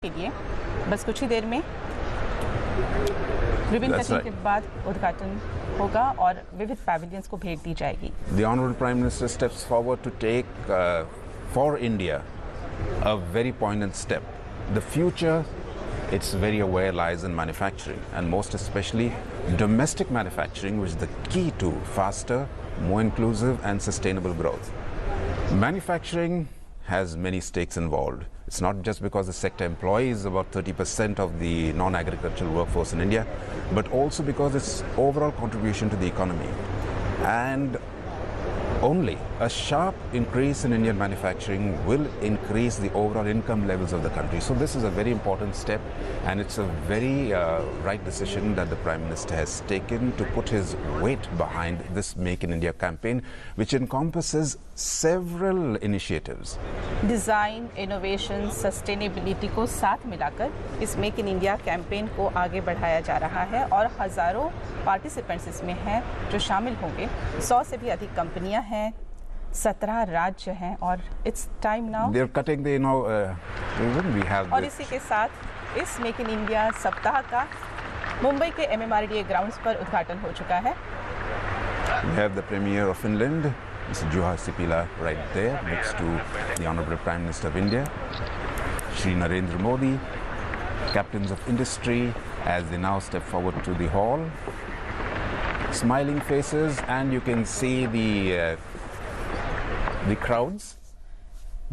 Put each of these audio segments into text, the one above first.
के लिए बस कुछ ही देर में रिबन कटिंग के बाद उद्घाटन होगा और विविध पैविलियंस को भेंट दी जाएगी। The Honorable Prime Minister steps forward to take for India a very poignant step. The future, it's very aware, lies in manufacturing, and most especially domestic manufacturing, which is the key to faster, more inclusive and sustainable growth. Manufacturing has many stakes involved. It's not just because the sector employs about 30% of the non-agricultural workforce in India, but also because its overall contribution to the economy. And only a sharp increase in Indian manufacturing will increase the overall income levels of the country. So this is a very important step, and it's a very right decision that the Prime Minister has taken to put his weight behind this Make in India campaign, which encompasses several initiatives. Design, innovation, sustainability को साथ मिलाकर इस make in India campaign को आगे बढ़ाया जा रहा है और हज़ारों पार्टिसिपेंट्स इसमें हैं जो शामिल होंगे। 100 से भी अधिक कंपनियां हैं, 17 राज्य हैं और it's time now. They're cutting the, we have और इसी के साथ इस मेक इन इंडिया सप्ताह का मुंबई के MMRDA ग्राउंड्स पर उद्घाटन हो चुका है। We have the Premier of Finland, Mr. Juha Sipilä, right there next to the Honorable Prime Minister of India, Shri Narendra Modi, captains of industry as they now step forward to the hall. Smiling faces, and you can see the crowds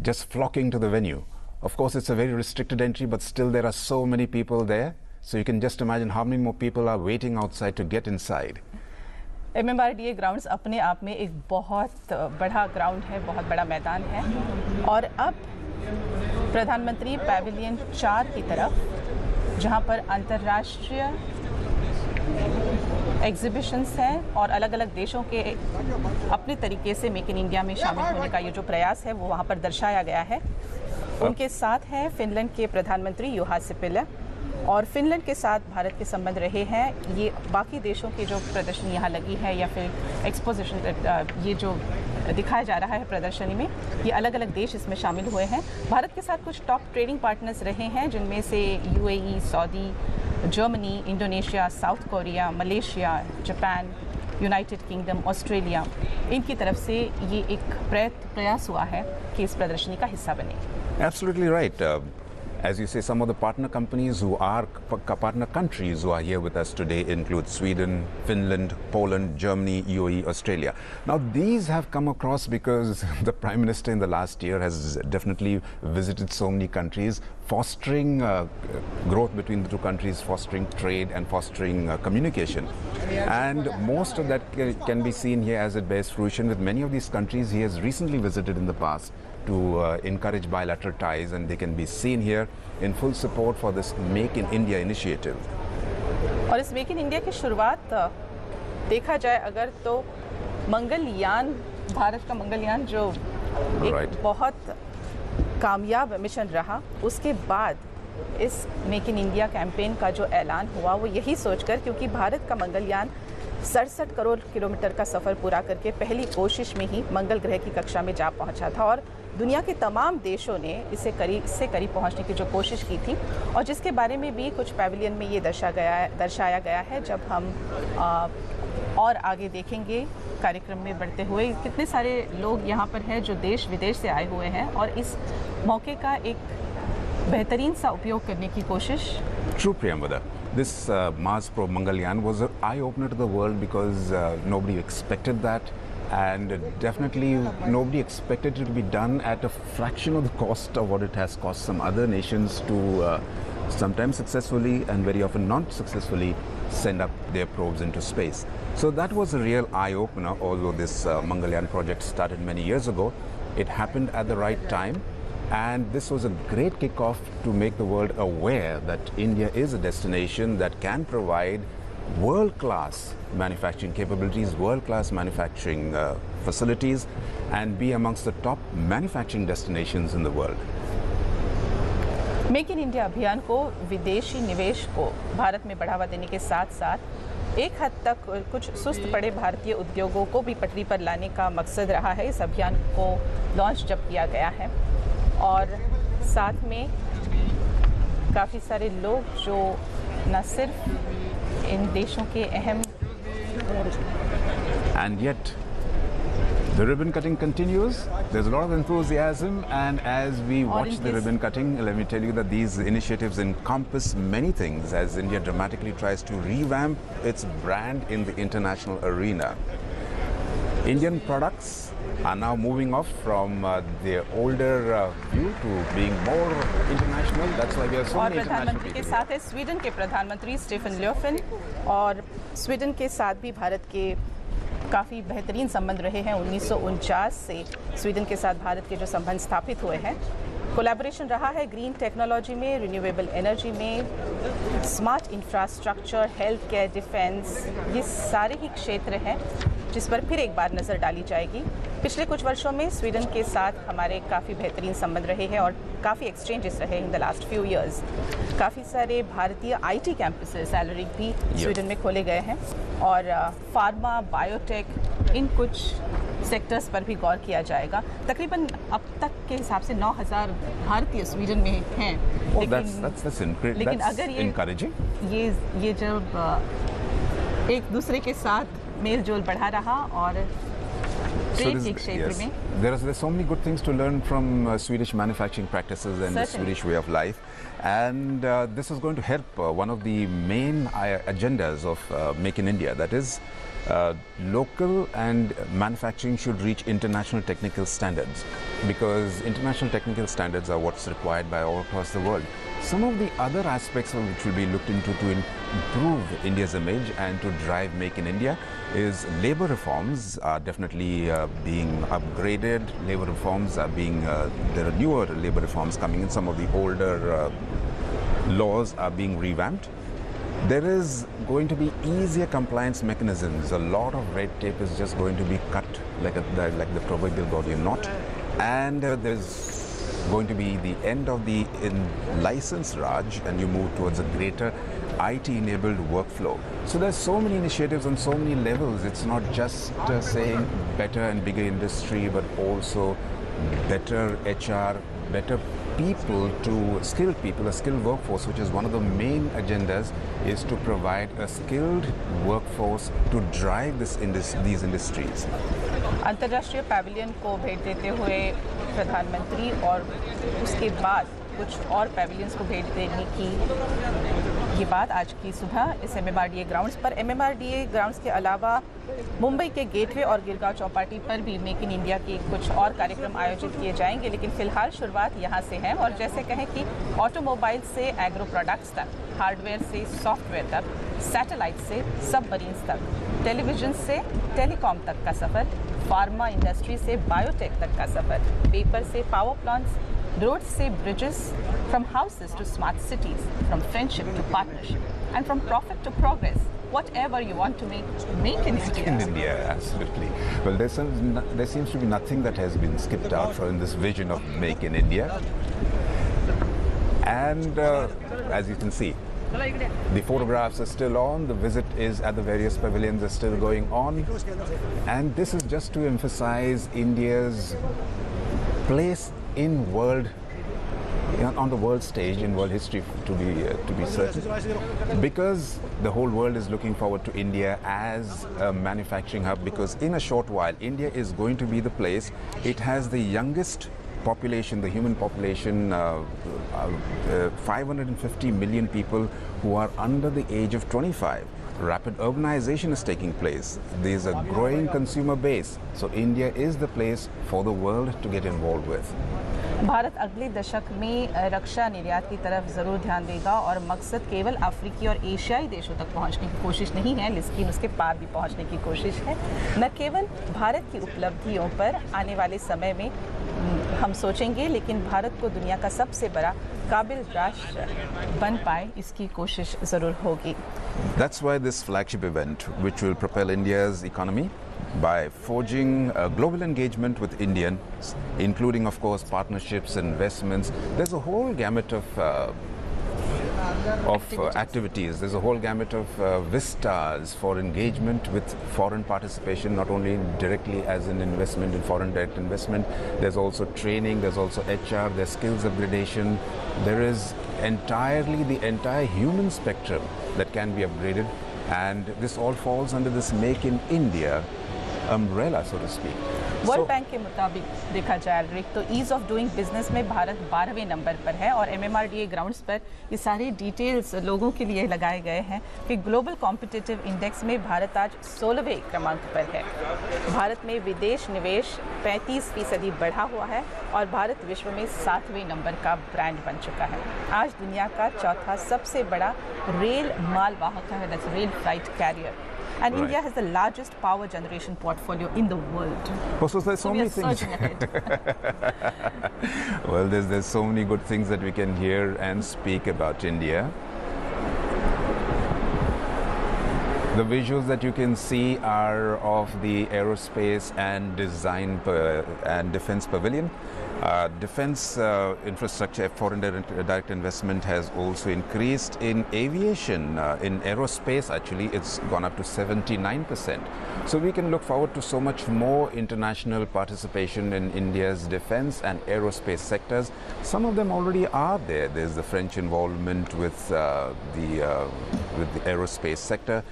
just flocking to the venue. Of course, it's a very restricted entry, but still there are so many people there. So you can just imagine how many more people are waiting outside to get inside. MMRDA grounds अपने आप में एक बहुत बड़ा ground है, बहुत बड़ा मैदान है और अब प्रधानमंत्री पैविलियन 4 की तरफ, जहां पर अंतर्राष्ट्रीय एग्जीबिशंस हैं और अलग अलग देशों के अपने तरीके से मेक इन इंडिया में शामिल होने का ये जो प्रयास है वो वहां पर दर्शाया गया है। उनके साथ हैं फिनलैंड के प्रधानमंत्री जुहा सिपिला, और फिनलैंड के साथ भारत के संबंध रहे हैं। ये बाकी देशों की जो प्रदर्शनी यहाँ लगी है या फिर एक्सपोजिशन, ये जो दिखाया जा रहा है प्रदर्शनी में, ये अलग अलग देश इसमें शामिल हुए हैं। भारत के साथ कुछ टॉप ट्रेडिंग पार्टनर्स रहे हैं, जिनमें से UAE, Saudi, Germany, Indonesia, south Korea, Malaysia, Japan, United kingdom, Australia. इनकी तरफ से ये एक प्रयास हुआ है कि इस प्रदर्शनी का हिस्सा बने। Absolutely right. As you say, some of the partner companies who are partner countries who are here with us today include Sweden, Finland, Poland, Germany, UAE, Australia. Now, these have come across because the Prime Minister in the last year has definitely visited so many countries, fostering growth between the two countries, fostering trade and fostering communication. And most of that can be seen here as it bears fruition. With many of these countries he has recently visited in the past to encourage bilateral ties, and they can be seen here in full support for this Make in India initiative. और इस make in India की शुरुआत देखा जाए अगर तो मंगलयान, भारत का मंगलयान जो एक बहुत कामयाब मिशन रहा, उसके बाद इस मेक इन इंडिया कैंपेन का जो ऐलान हुआ वो यही सोचकर, क्योंकि भारत का मंगलयान 67 करोड़ किलोमीटर का सफ़र पूरा करके पहली कोशिश में ही मंगल ग्रह की कक्षा में जा पहुंचा था और दुनिया के तमाम देशों ने इससे करीब पहुंचने की जो कोशिश की थी, और जिसके बारे में भी कुछ पैविलियन में ये दर्शाया गया है। जब हम और आगे देखेंगे कार्यक्रम में बढ़ते हुए, कितने सारे लोग यहाँ पर हैं जो देश विदेश से आए हुए हैं और इस मौके का एक बेहतरीन सा उपयोग करने की कोशिश। True, Priyambada. This Mars probe Mangalyaan was an eye-opener to the world because nobody expected that, and definitely nobody expected it to be done at a fraction of the cost of what it has cost some other nations to sometimes successfully and very often not successfully send up their probes into space. So that was a real eye-opener. Although this Mangalyaan project started many years ago, it happened at the right time. And this was a great kickoff to make the world aware that India is a destination that can provide world-class manufacturing capabilities, world-class manufacturing facilities, and be amongst the top manufacturing destinations in the world. Make in India अभियान को विदेशी निवेश को भारत में बढ़ावा देने के साथ साथ एक हद तक कुछ सुस्त पड़े भारतीय उद्योगों को भी पटरी पर लाने का मकसद रहा है। इस अभियान को लॉन्च जब किया गया है और साथ में काफ़ी सारे लोग जो न सिर्फ इन देशों के अहम And yet, the ribbon cutting continues. There's a lot of enthusiasm, and as we watch the ribbon cutting, let me tell you that these initiatives encompass many things as India dramatically tries to revamp its brand in the international arena. Indian products are now moving off from their older view to being more international. That's why we are so और many international प्रधानमंत्री के people साथ है Sweden के प्रधानमंत्री Stephen ल्योफेन, और Sweden के साथ भी भारत के काफ़ी बेहतरीन संबंध रहे हैं। 1949 से स्वीडन के साथ भारत के जो संबंध स्थापित हुए हैं, कोलैबोरेशन रहा है ग्रीन टेक्नोलॉजी में, रिन्यूएबल एनर्जी में, smart infrastructure, health care, defence, ये सारे ही क्षेत्र हैं जिस पर फिर एक बार नज़र डाली जाएगी। पिछले कुछ वर्षों में स्वीडन के साथ हमारे काफ़ी बेहतरीन संबंध रहे हैं और काफ़ी एक्सचेंजेस रहे in the last few years. काफ़ी सारे भारतीय आईटी कैंपसेस सैलरी भी स्वीडन में खोले गए हैं, और फार्मा, बायोटेक, इन कुछ सेक्टर्स पर भी गौर किया जाएगा। तकरीबन अब तक के हिसाब से 9,000 भारतीय स्वीडन में हैं। लेकिन अगर ये जब एक दूसरे के साथ मेल जोल बढ़ा रहा और ट्रेड के क्षेत्र में, there's so many good things to learn from Swedish manufacturing practices and the Swedish way of life, and this is going to help one of the main agendas of Make in India, that is local and manufacturing should reach international technical standards, because international technical standards are what's required by all across the world. Some of the other aspects which will be looked into to improve India's image and to drive Make in India is labor reforms are definitely being upgraded. Labor reforms are being, there are newer labor reforms coming in. Some of the older laws are being revamped. There is going to be easier compliance mechanisms. A lot of red tape is just going to be cut like the proverbial Gordian knot. And there's going to be the end of the license Raj, and you move towards a greater IT-enabled workflow. So there's so many initiatives on so many levels. It's not just saying better and bigger industry, but also better HR, better people, to skilled people, a skilled workforce, which is one of the main agendas, is to provide a skilled workforce to drive these industries. अंतर्राष्ट्रीय pavilion को भेंट देते हुए प्रधानमंत्री और उसके बाद कुछ और पैविलियंस को भेंट देने की ये बात आज की सुबह इस MMRDA ग्राउंड्स पर। MMRDA ग्राउंड्स के अलावा मुंबई के गेटवे और गिरगांव चौपाटी पर भी मेक इन इंडिया के कुछ और कार्यक्रम आयोजित किए जाएंगे, लेकिन फिलहाल शुरुआत यहाँ से है। और जैसे कहें कि ऑटोमोबाइल से एग्रो प्रोडक्ट्स तक, हार्डवेयर से सॉफ्टवेयर तक, सैटेलाइट से सबमरीन्स तक, टेलीविजन से टेलीकॉम तक का सफ़र, फार्मा इंडस्ट्री से बायोटेक तक का सफ़र, पेपर से पावर प्लांट्स, roads से bridges, from houses to smart cities, from friendship to partnership, and from profit to progress. Whatever you want to make in India. In India, absolutely. Well, there seems to be nothing that has been skipped out from this vision of Make in India. And as you can see, the photographs are still on, the visit is at the various pavilions are still going on. And this is just to emphasize India's place in world, on the world stage, in world history, to be certain, because the whole world is looking forward to India as a manufacturing hub, because in a short while India is going to be the place. It has the youngest population, the human population, 550 million people who are under the age of 25. Rapid urbanization is taking place. There's a growing consumer base. So India is the place for the world to get involved with. Bharat अगले दशक में रक्षा निर्यात की तरफ ज़रूर ध्यान देगा, और मकसद केवल अफ्रीकी और एशियाई देशों तक पहुंचने की कोशिश नहीं है, लेकिन उसके पार भी पहुंचने की कोशिश है। न केवल भारत की उपलब्धियों पर आने वाले समय में हम सोचेंगे, लेकिन भारत को दुनिया का सबसे बड़ा काबिल राष्ट्र बन पाए, इसकी कोशिश ज़रूर होगी। That's why this flagship event, which will propel India's economy by forging a global engagement with Indians, including, of course, partnerships, investments. There's a whole gamut of activities. There's a whole gamut of vistas for engagement with foreign participation, not only directly as an investment in foreign direct investment. There's also training, there's also HR, there's skills upgradation. There is the entire human spectrum that can be upgraded, and this all falls under this Make in India umbrella, so to speak. World bank के मुताबिक देखा जाए Ulric तो ease of doing business में Bharat 12वें number पर है और MMRDA grounds पर ये सारे डिटेल्स लोगों के लिए लगाए गए हैं कि ग्लोबल कॉम्पिटिटिव इंडेक्स में भारत आज 16वें क्रमांक पर है। भारत में विदेश निवेश 35% बढ़ा हुआ है और भारत विश्व में 7वें नंबर का ब्रांड बन चुका है। आज दुनिया का चौथा सबसे बड़ा रेल मालवाहक है, that's rail freight carrier. And Right. India has the largest power generation portfolio in the world. Oh, so there's so we many are things. surging ahead. Well, there's so many good things that we can hear and speak about India. The visuals that you can see are of the aerospace and design and defense pavilion. Defense infrastructure, foreign direct investment has also increased in aviation. In aerospace, actually, it's gone up to 79%. So we can look forward to so much more international participation in India's defense and aerospace sectors. Some of them already are there. There's the French involvement with the aerospace sector.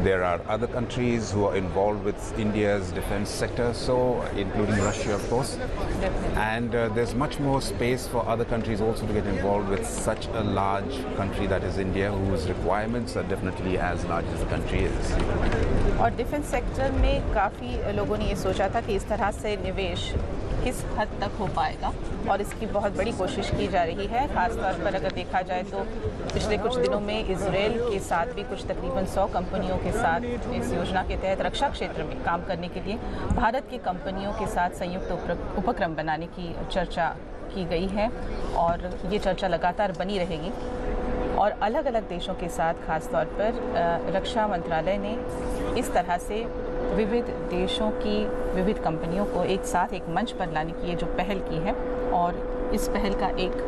There are other countries who are involved with India's defense sector, so including Russia, of course. And there's much more space for other countries also to get involved with such a large country that is India, whose requirements are definitely as large as the country is. और defence sector में काफ़ी लोगों ने ये सोचा था कि इस तरह से निवेश किस हद तक हो पाएगा और इसकी बहुत बड़ी कोशिश की जा रही है। ख़ासतौर पर अगर देखा जाए तो पिछले कुछ दिनों में इजराइल के साथ भी कुछ तकरीबन 100 कंपनियों के साथ इस योजना के तहत रक्षा क्षेत्र में काम करने के लिए भारत की कंपनियों के साथ संयुक्त उपक्रम बनाने की चर्चा की गई है और ये चर्चा लगातार बनी रहेगी। और अलग अलग देशों के साथ ख़ासतौर पर रक्षा मंत्रालय ने इस तरह से विविध देशों की विविध कंपनियों को एक साथ एक मंच पर लाने की ये जो पहल की है और इस पहल का एक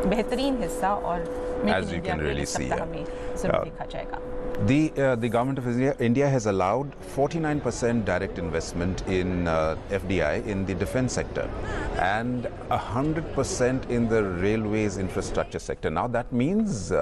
बेहतरीन हिस्सा और मेक इन इंडिया के सप्ताह में ज़रूर देखा जाएगा। The government of India has allowed 49% direct investment in FDI in the defense sector and 100% in the railways infrastructure sector. Now that means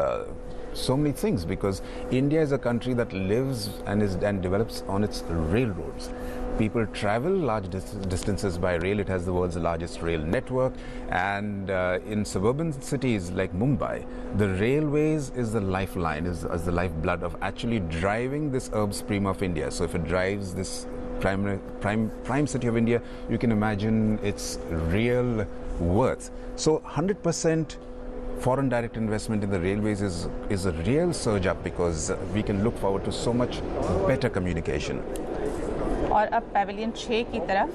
so many things, because India is a country that lives and develops on its railroads. People travel large distances by rail. It has the world's largest rail network, and in suburban cities like Mumbai, the railways is the lifeline, is the lifeblood of actually driving this urb stream of India. So if it drives this prime city of India, you can imagine its real worth. So 100% foreign direct investment in the railways is a real surge up, because we can look forward to so much better communication. और अब pavilion 6 की तरफ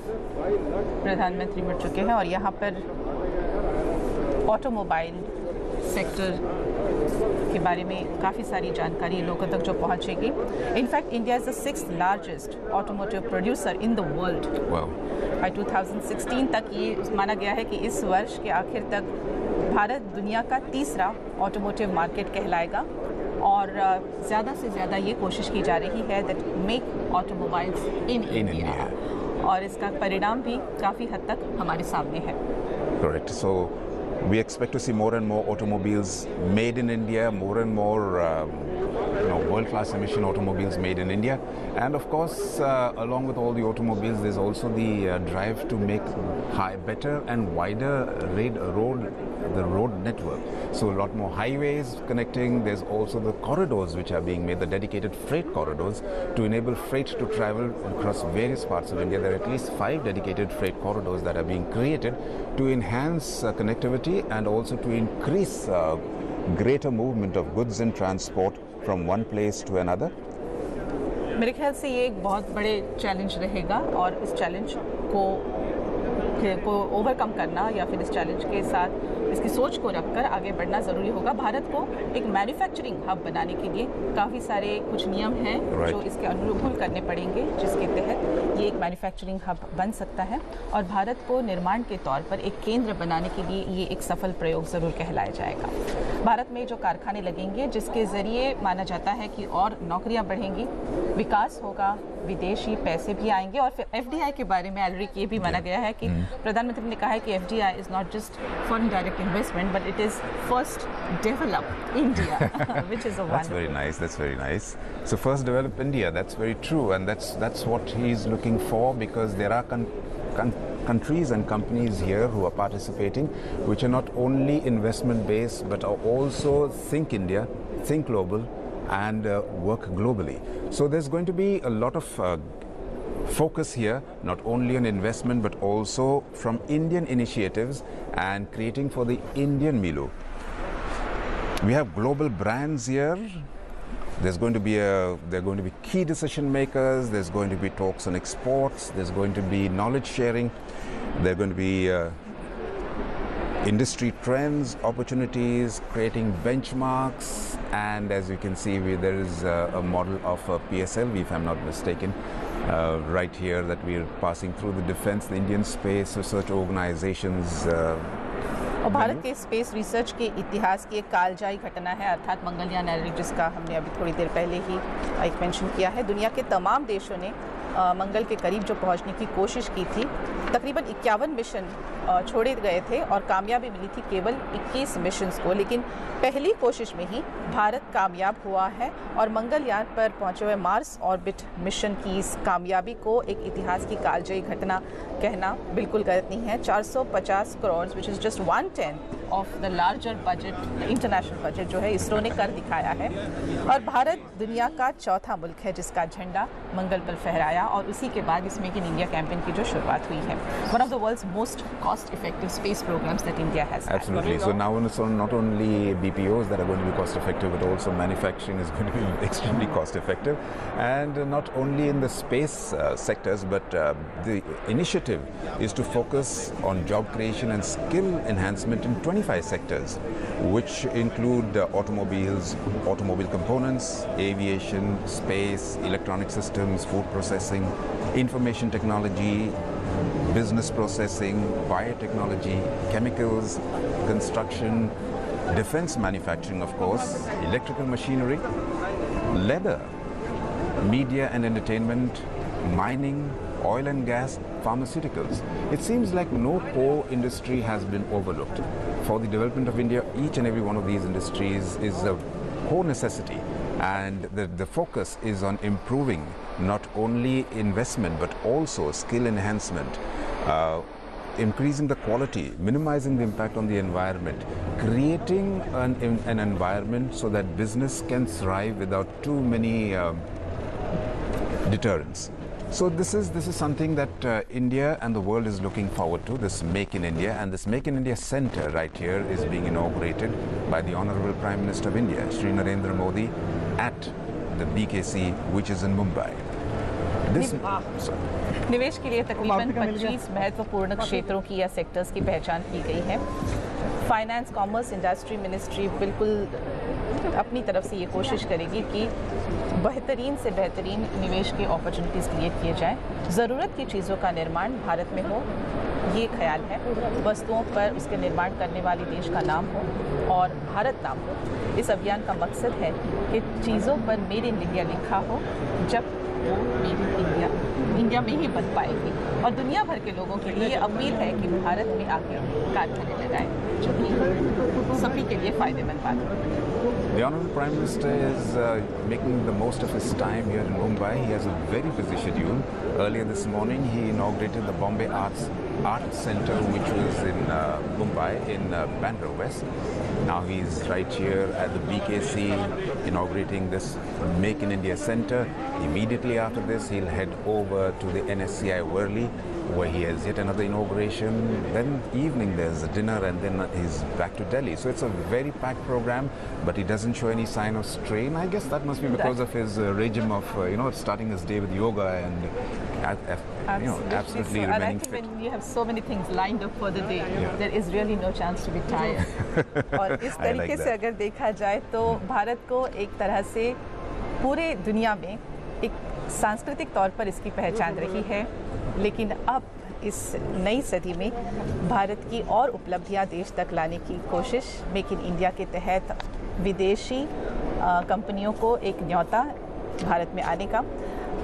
प्रधानमंत्री मुड़ चुके हैं और यहाँ पर ऑटोमोबाइल सेक्टर के बारे में काफ़ी सारी जानकारी लोगों तक जो पहुँचेगी। In fact India is the 6th largest automotive producer in the world. By 2016 तक ये माना गया है कि इस वर्ष के आखिर तक भारत दुनिया का तीसरा ऑटोमोटिव मार्केट कहलाएगा और ज़्यादा से ज़्यादा ये कोशिश की जा रही है that make automobiles in India, और इसका परिणाम भी काफ़ी हद तक हमारे सामने है। Correct. So we expect to see more and more automobiles made in India, more and more world-class emission automobiles made in India, and of course along with all the automobiles, there's also the drive to make better and wider road network. So a lot more highways connecting. There's also the corridors which are being made, the dedicated freight corridors to enable freight to travel across various parts of India. There are at least 5 dedicated freight corridors that are being created to enhance connectivity and also to increase greater movement of goods and transport from one place to another. मेरे ख्याल से ये एक बहुत बड़े challenge रहेगा और इस चैलेंज को ओवरकम करना या फिर इस चैलेंज के साथ इसकी सोच को रखकर आगे बढ़ना ज़रूरी होगा। भारत को एक मैन्युफैक्चरिंग हब बनाने के लिए काफ़ी सारे कुछ नियम हैं जो इसके अनुकूल करने पड़ेंगे, जिसके तहत ये एक मैन्युफैक्चरिंग हब बन सकता है और भारत को निर्माण के तौर पर एक केंद्र बनाने के लिए ये एक सफल प्रयोग ज़रूर कहलाया जाएगा। भारत में जो कारखाने लगेंगे जिसके ज़रिए माना जाता है कि और नौकरियाँ बढ़ेंगी, विकास होगा, विदेशी पैसे भी आएंगे और फिर एफडीआई के बारे में एलरिक ये भी माना गया है कि प्रधानमंत्री ने कहा है कि FDI is not just foreign direct investment but it is first develop India which is a That's very nice. So first develop India, that's very true, and that's what he is looking for, because there are countries and companies here who are participating, which are not only investment based but are also think India, think global, and work globally. So there's going to be a lot of focus here, not only on investment but also from Indian initiatives and creating for the Indian Milu. We have global brands here. There are going to be key decision makers. There's going to be talks on exports. There's going to be knowledge sharing. There are going to be industry trends, opportunities, creating benchmarks, and as you can see, there is a model of PSLV, if I'm not mistaken, right here that we are passing through the defense, the Indian Space Research Organizations. और भारत के space research के इतिहास की एक कालजाई घटना है, अर्थात Mangalyaan Alaric, जिसका हमने अभी थोड़ी देर पहले ही एक मेंशन किया है। दुनिया के तमाम देशों ने मंगल के करीब जो पहुंचने की कोशिश की थी, तकरीबन 51 मिशन छोड़े गए थे और कामयाबी मिली थी केवल 21 मिशंस को, लेकिन पहली कोशिश में ही भारत कामयाब हुआ है और मंगलयान पर पहुंचे हुए मार्स ऑर्बिट मिशन की इस कामयाबी को एक इतिहास की कालजयी घटना कहना बिल्कुल गलत नहीं है। 450 crore which is just 1/10 of the larger budget, international budget जो है इसरो ने कर दिखाया है और भारत दुनिया का चौथा मुल्क है जिसका झंडा मंगल पर फहराया और उसी के बाद इस मेक इन इंडिया कैंपेन की जो शुरुआत हुई है। One of the world's most cost effective space programs that India has had. Absolutely. So now it's not only BPOs that are going to be cost effective, but also manufacturing is going to be extremely cost effective, and not only in the space sectors, but the initiative is to focus on job creation and skill enhancement in 25 sectors, which include automobiles, automobile components, aviation, space, electronic systems, food processing, information technology, business processing, biotechnology, chemicals, construction, defense manufacturing, of course, electrical machinery, leather, media and entertainment, mining, oil and gas, pharmaceuticals. It seems like no core industry has been overlooked. For the development of India, each and every one of these industries is a core necessity, and the focus is on improving not only investment but also skill enhancement, increasing the quality, minimizing the impact on the environment, creating an environment so that business can thrive without too many deterrents. So this is something that India and the world is looking forward to, this Make in India, and this Make in India Center right here is being inaugurated by the Honorable Prime Minister of India, Shri Narendra Modi, at the BKC, which is in Mumbai. निवेश के लिए तकरीबन 25 महत्वपूर्ण क्षेत्रों की या sectors की पहचान की गई है। फाइनेंस, कॉमर्स, इंडस्ट्री मिनिस्ट्री बिल्कुल अपनी तरफ से ये कोशिश करेगी कि बेहतरीन से बेहतरीन निवेश के अपॉर्चुनिटीज़ क्रिएट किए जाएं। ज़रूरत की चीज़ों का निर्माण भारत में हो, ये ख्याल है। वस्तुओं पर उसके निर्माण करने वाले देश का नाम हो और भारत नाम हो। इस अभियान का मकसद है कि चीज़ों पर मेड इन इंडिया लिखा हो, जब वो मेड इन इंडिया में ही बन पाएगी। और दुनिया भर के लोगों के लिए अपील है कि भारत में आके कारखाने लगाएं, जो कि सभी के लिए फ़ायदेमंद बात है। The Honorable Prime Minister is making the most of his time here in Mumbai. He has a very busy schedule. Earlier this morning, he inaugurated the Bombay Art Center, which was in Mumbai, in Bandra West. Now he's right here at the BKC inaugurating this Make in India Center. Immediately after this, he'll head over to the NSCI Worli, where he has yet another inauguration. Then evening there's a dinner, and then he's back to Delhi. So it's a very packed program, but he doesn't show any sign of strain. I guess that must be because of his regime of starting his day with yoga and absolutely remaining fit. When you have so many things lined up for the day, there is really no chance to be tired. और इस तरीके से अगर देखा जाए तो भारत को एक तरह से पूरे दुनिया में एक सांस्कृतिक तौर पर इसकी पहचान रही है, लेकिन अब इस नई सदी में भारत की और उपलब्धियां देश तक लाने की कोशिश, मेक इन इंडिया के तहत विदेशी कंपनियों को एक न्योता भारत में आने का।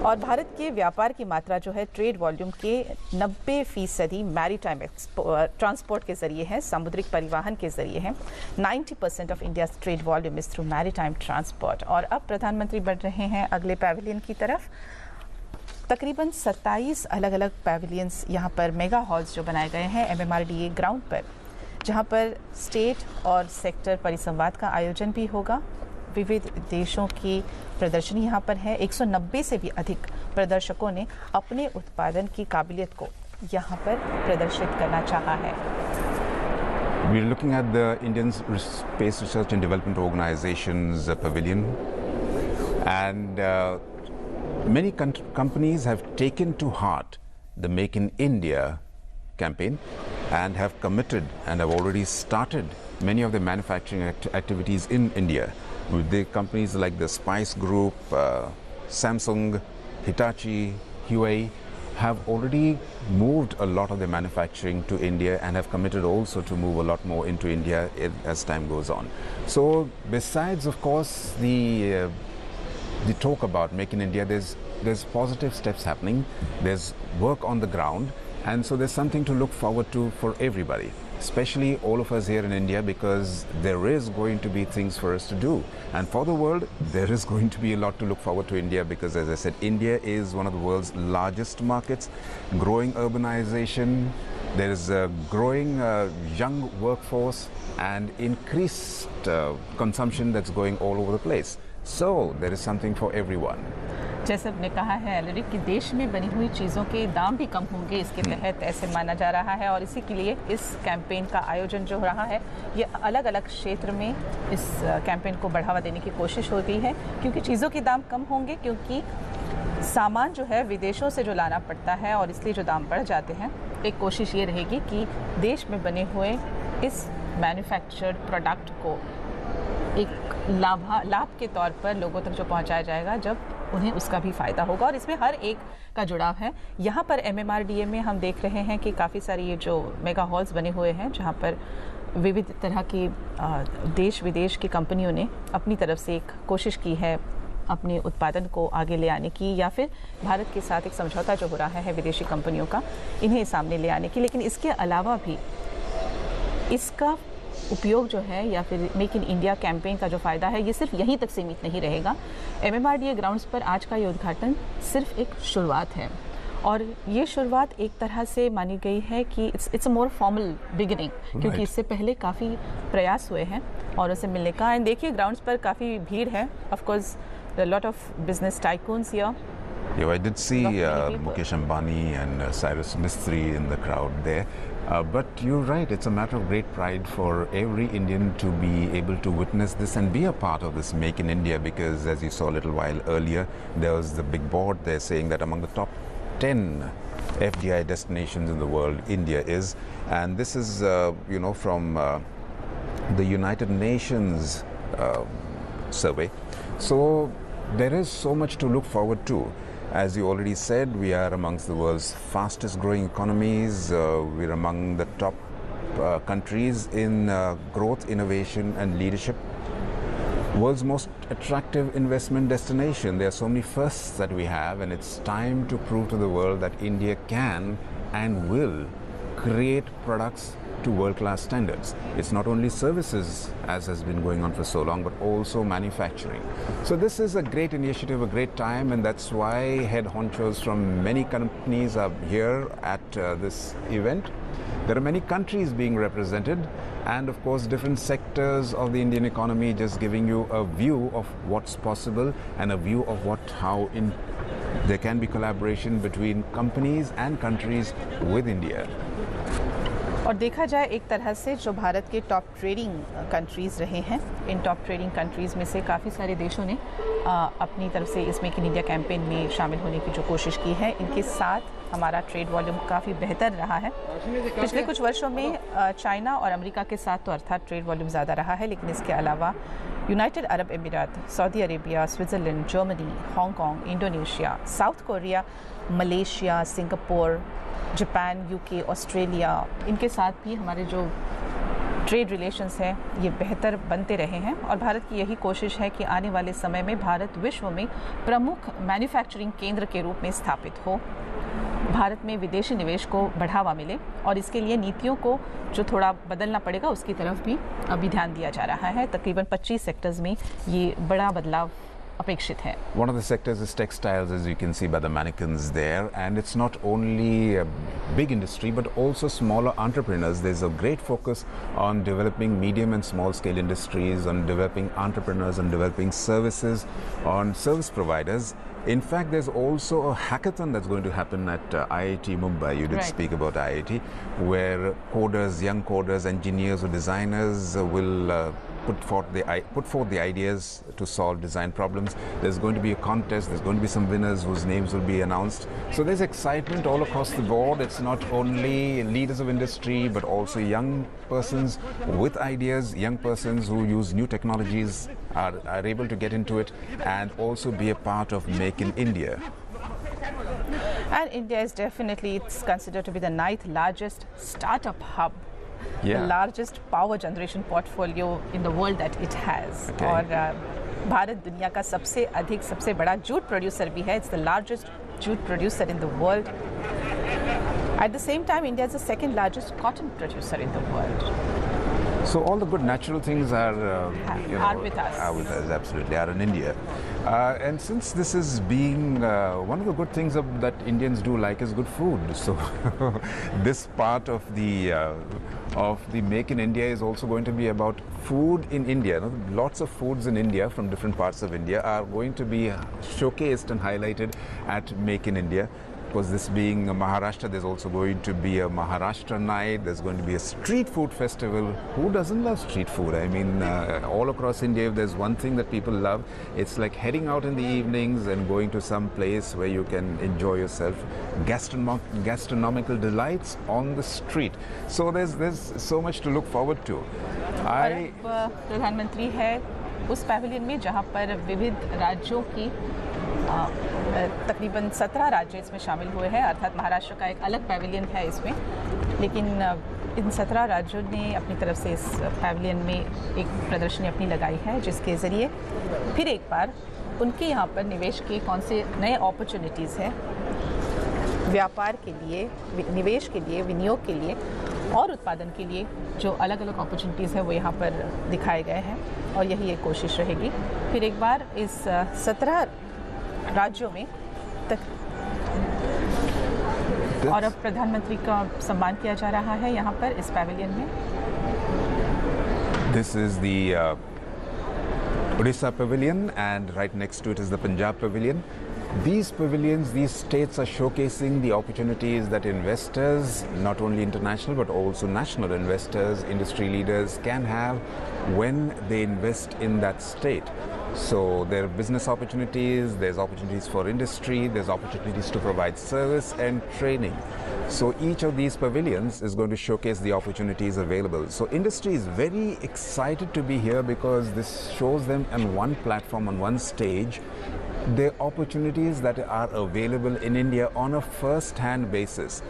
और भारत के व्यापार की मात्रा जो है ट्रेड वॉल्यूम के 90% मैरीटाइम ट्रांसपोर्ट के जरिए है, समुद्रिक परिवहन के जरिए है। 90% of India trade volume is through maritime transport. और अब प्रधानमंत्री बढ़ रहे हैं अगले पैविलियन की तरफ। तकरीबन 27 अलग अलग पैविलियंस यहाँ पर मेगा हॉल्स जो बनाए गए हैं MMRDA ग्राउंड पर, जहाँ पर स्टेट और सेक्टर परिसंवाद का आयोजन भी होगा। विविध देशों की प्रदर्शनी यहाँ पर है। 190 से भी अधिक प्रदर्शकों ने अपने उत्पादन की काबिलियत को यहाँ पर प्रदर्शित करना चाहा है। We're looking at the Indian Space Research and Development Organization's pavilion, and many companies have taken to heart the Make in India campaign and have committed and have already started many of the manufacturing activities in India. With the companies like the Spice Group, Samsung, Hitachi, Huawei have already moved a lot of their manufacturing to India and have committed also to move a lot more into India as time goes on. So besides, of course, the talk about Make in India, there's positive steps happening, there's work on the ground, and so there's something to look forward to for everybody, especially all of us here in India, because there is going to be things for us to do. And for the world, there is going to be a lot to look forward to India, because as I said, India is one of the world's largest markets, growing urbanization, there is a growing young workforce and increased consumption that's going all over the place. So there is something for everyone. जैसे आपने कहा है already कि देश में बनी हुई चीज़ों के दाम भी कम होंगे इसके तहत, ऐसे माना जा रहा है। और इसी के लिए इस कैंपेन का आयोजन जो रहा है, ये अलग अलग क्षेत्र में इस कैंपेन को बढ़ावा देने की कोशिश हो गई है, क्योंकि चीज़ों के दाम कम होंगे, क्योंकि सामान जो है विदेशों से जो लाना पड़ता है और इसलिए जो दाम बढ़ जाते हैं। एक कोशिश ये रहेगी कि देश में बने हुए इस मैन्युफैक्चर्ड प्रोडक्ट को एक लाभ के तौर पर लोगों तक जो पहुंचाया जाएगा, जब उन्हें उसका भी फ़ायदा होगा। और इसमें हर एक का जुड़ाव है। यहाँ पर MMRDA में हम देख रहे हैं कि काफ़ी सारी ये जो मेगा हॉल्स बने हुए हैं, जहाँ पर विविध तरह की देश विदेश की कंपनियों ने अपनी तरफ से एक कोशिश की है अपने उत्पादन को आगे ले आने की, या फिर भारत के साथ एक समझौता जो हो रहा है विदेशी कंपनियों का, इन्हें सामने ले आने की। लेकिन इसके अलावा भी इसका उपयोग जो है, या फिर मेक इन इंडिया कैंपेन का जो फ़ायदा है, ये सिर्फ यहीं तक सीमित नहीं रहेगा। MMRDA ग्राउंड्स पर आज का ये उद्घाटन सिर्फ एक शुरुआत है, और ये शुरुआत एक तरह से मानी गई है कि it's a more formal beginning, क्योंकि इससे पहले काफ़ी प्रयास हुए हैं और उसे मिलने का। एंड देखिए ग्राउंड्स पर काफ़ी भीड़ है। Of course a lot of business tycoons here. Yeah, I did see Mukesh Ambani and Cyrus Mistry in the crowd there. But you're right, it's a matter of great pride for every Indian to be able to witness this and be a part of this Make in India, because as you saw a little while earlier, there was the big board there saying that among the top 10 FDI destinations in the world, India is. And this is, from the United Nations survey. So there is so much to look forward to. As you already said, we are amongst the world's fastest growing economies. We're among the top countries in growth, innovation and leadership. World's most attractive investment destination. There are so many firsts that we have, and it's time to prove to the world that India can and will create products to world-class standards. It's not only services, as has been going on for so long, but also manufacturing. So this is a great initiative, a great time, and that's why head honchos from many companies are here at this event. There are many countries being represented, and of course different sectors of the Indian economy, just giving you a view of what's possible and a view of how there can be collaboration between companies and countries with India. और देखा जाए एक तरह से जो भारत के top trading countries रहे हैं, इन टॉप ट्रेडिंग कंट्रीज़ में से काफ़ी सारे देशों ने अपनी तरफ से इस मेक इन इंडिया कैंपेन में शामिल होने की जो कोशिश की है। इनके साथ हमारा ट्रेड वॉल्यूम काफ़ी बेहतर रहा है। पिछले कुछ वर्षों में चाइना और अमेरिका के साथ तो अर्थात ट्रेड वॉल्यूम ज़्यादा रहा है, लेकिन इसके अलावा यूनाइटेड अरब अमीरात, Saudi Arabia, Switzerland, Germany, Hong Kong, Indonesia, south Korea, Malaysia, Singapore, Japan, UK, Australia, इनके साथ भी हमारे जो ट्रेड रिलेशंस हैं ये बेहतर बनते रहे हैं और भारत की यही कोशिश है कि आने वाले समय में भारत विश्व में प्रमुख मैन्युफैक्चरिंग केंद्र के रूप में स्थापित हो, भारत में विदेशी निवेश को बढ़ावा मिले और इसके लिए नीतियों को जो थोड़ा बदलना पड़ेगा उसकी तरफ भी अभी ध्यान दिया जा रहा है। तकरीबन 25 सेक्टर्स में ये बड़ा बदलाव अपेक्षित है। One of the sectors is textiles, as you can see by the mannequins there, and it's not only a big industry but also smaller entrepreneurs. There's a great focus on developing medium and small scale industries, on developing entrepreneurs, on developing services, on service providers. In fact, there's also a hackathon that's going to happen at IIT Mumbai. You did speak about IIT, where coders, young coders, engineers or designers will put forth the ideas to solve design problems. There's going to be a contest, there's going to be some winners whose names will be announced. So there's excitement all across the board. It's not only leaders of industry but also young persons with ideas, young persons who use new technologies are able to get into it and also be a part of Make in India. And India is definitely, it's considered to be the 9th largest startup hub. Yeah. The largest power generation portfolio in the world that it has. Okay. और भारत दुनिया का सबसे बड़ा jute producer भी है. It's the largest jute producer in the world. At the same time, India is the second largest cotton producer in the world. So all the good natural things are with us. Are with us, absolutely, are in India. And since this is being one of the good things that Indians do like is good food. So this part of the Make in India is also going to be about food in India. You know, lots of foods in India from different parts of India are going to be showcased and highlighted at Make in India. Because this being Maharashtra, there's also going to be a Maharashtra night, there's going to be a street food festival. Who doesn't love street food? I mean, all across India, if there's one thing that people love, it's like heading out in the evenings and going to some place where you can enjoy yourself, gastronomical delights on the street. So there's so much to look forward to. प्रधानमंत्री है उस pavilion में जहाँ पर विविध राज्यों की तकरीबन 17 राज्य इसमें शामिल हुए हैं, अर्थात महाराष्ट्र का एक अलग पैविलियन है इसमें, लेकिन इन 17 राज्यों ने अपनी तरफ से इस पैविलियन में एक प्रदर्शनी अपनी लगाई है जिसके ज़रिए फिर एक बार उनके यहाँ पर निवेश के कौन से नए अपॉर्चुनिटीज़ हैं व्यापार के लिए, निवेश के लिए, विनियोग के लिए और उत्पादन के लिए जो अलग अलग अपॉर्चुनिटीज़ हैं वो यहाँ पर दिखाए गए हैं और यही एक कोशिश रहेगी फिर एक बार इस 17 राज्यों में और अब प्रधानमंत्री का सम्मान किया जा रहा है यहाँ पर इस पैविलियन में. This is the Odisha pavilion and right next to it is the Punjab pavilion. These pavilions, these states are showcasing the opportunities that investors, not only international but also national investors, industry leaders can have when they invest in that state. So there are business opportunities, there's opportunities for industry, there's opportunities to provide service and training. So each of these pavilions is going to showcase the opportunities available. So industry is very excited to be here because this shows them on one platform, on one stage, the opportunities that are available in India on a first-hand basis.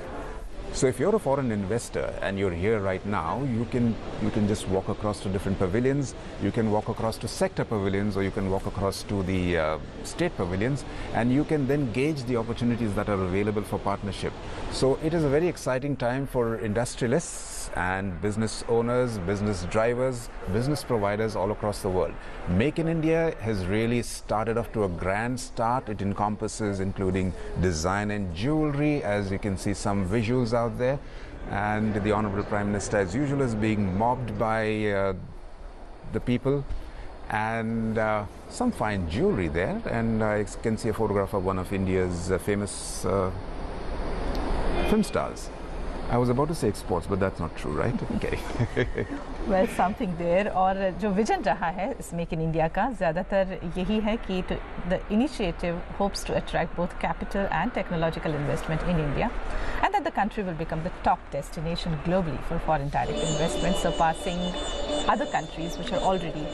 So if you're a foreign investor and you're here right now, you can just walk across to different pavilions, you can walk across to sector pavilions, or you can walk across to the state pavilions, and you can then gauge the opportunities that are available for partnership. So it is a very exciting time for industrialists and business owners, business drivers, business providers all across the world. Make in India has really started off to a grand start. It encompasses including design and jewelry, as you can see some visuals out there, and the Honorable Prime Minister as usual is being mobbed by the people, and some fine jewelry there, and I can see a photograph of one of India's famous film stars. I was about to say exports, but that's not true, right? Okay. Well, something there. और जो vision रहा है इस make in India का ज़्यादातर यही है कि the initiative hopes to attract both capital and technological investment in India, and that the country will become the top destination globally for foreign direct investment, surpassing other countries which are already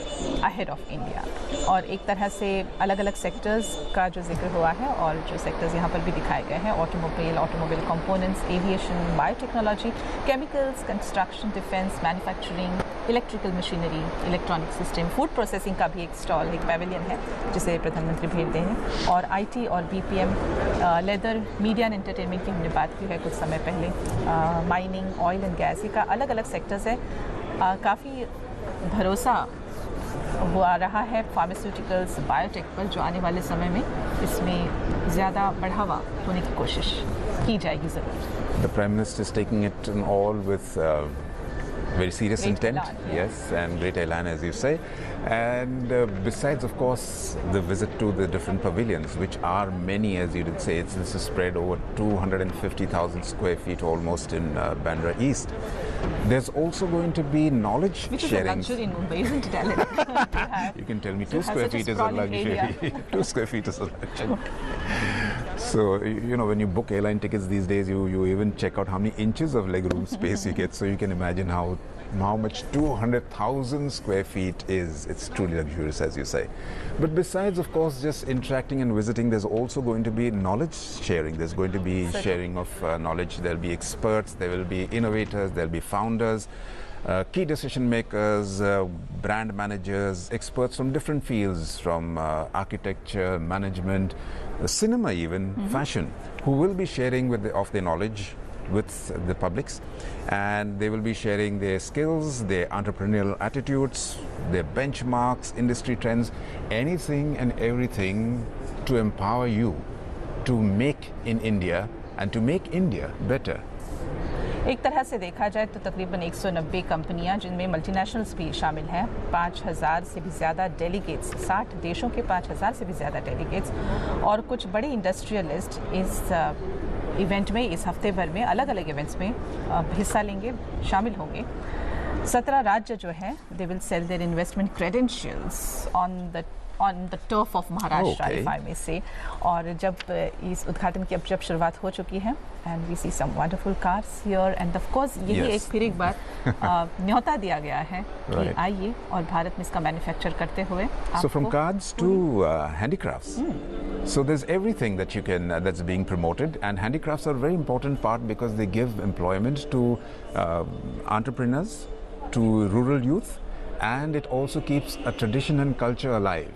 ahead of India. और एक तरह से अलग अलग sectors का जो जिक्र हुआ है और जो सेक्टर्स यहाँ पर भी दिखाए गए हैं, automobile components, aviation, biotechnology, chemicals, construction, defence, manufacturing, electrical machinery, electronic system, food processing का भी एक स्टॉल, एक पैवेलियन है जिसे प्रधानमंत्री भेंट दें, और आईटी और BPM, leather, media and entertainment की हमने बात की है कुछ समय पहले, माइनिंग, ऑयल एंड गैस, ये का अलग अलग सेक्टर्स है। काफ़ी भरोसा हुआ रहा है फार्मास्यूटिकल्स, बायोटेक पर, जो आने वाले समय में इसमें ज़्यादा बढ़ावा होने की कोशिश की जाएगी ज़रूर। The Prime Minister is taking it all with very serious Great intent, elan, yes, and great elan, as you say. And besides, of course, the visit to the different pavilions, which are many, as you did say, this is spread over 250,000 square feet almost in Bandra East. There's also going to be knowledge Which is sharing. a luxury in Mumbai, isn't it, Ellen? You can tell me to 2 have square such a feet is a sprawling luxury. area. 2 square feet is a luxury. So, you know, when you book airline tickets these days, you even check out how many inches of legroom space you get. So you can imagine how much 200,000 square feet is. It's truly luxurious, as you say. But besides, of course, just interacting and visiting, there's also going to be knowledge sharing. There's going to be sharing of knowledge. There'll be experts, there will be innovators, there'll be founders, key decision makers, brand managers, experts from different fields, from architecture, management, cinema even, fashion, who will be sharing of their knowledge with the publics, and they will be sharing their skills, their entrepreneurial attitudes, their benchmarks, industry trends, anything and everything to empower you to make in India and to make India better. एक तरह से देखा जाए तो तकरीबन 190 कंपनियां, जिनमें multinationals भी शामिल हैं, 5,000 से भी ज़्यादा डेलीगेट्स, 60 देशों के 5,000 से भी ज़्यादा डेलीगेट्स, और कुछ बड़े इंडस्ट्रियलिस्ट इस इवेंट में, इस हफ्ते भर में अलग अलग इवेंट्स में हिस्सा लेंगे, शामिल होंगे। 17 राज्य जो हैं, they will sell their investment credentials on the turf of Maharashtra, if I may say. और जब इस उद्घाटन की अब जब शुरुआत हो चुकी है, and we see some wonderful cars here, and of course यही फिर एक बार न्योता दिया गया है कि आइए और भारत में इसका मैन्युफैक्चर करते हुए। So from cards to handicrafts. So there's everything that you can that's being promoted, and handicrafts are a very important part because they give employment to entrepreneurs, to rural youth, and it also keeps a tradition and culture alive.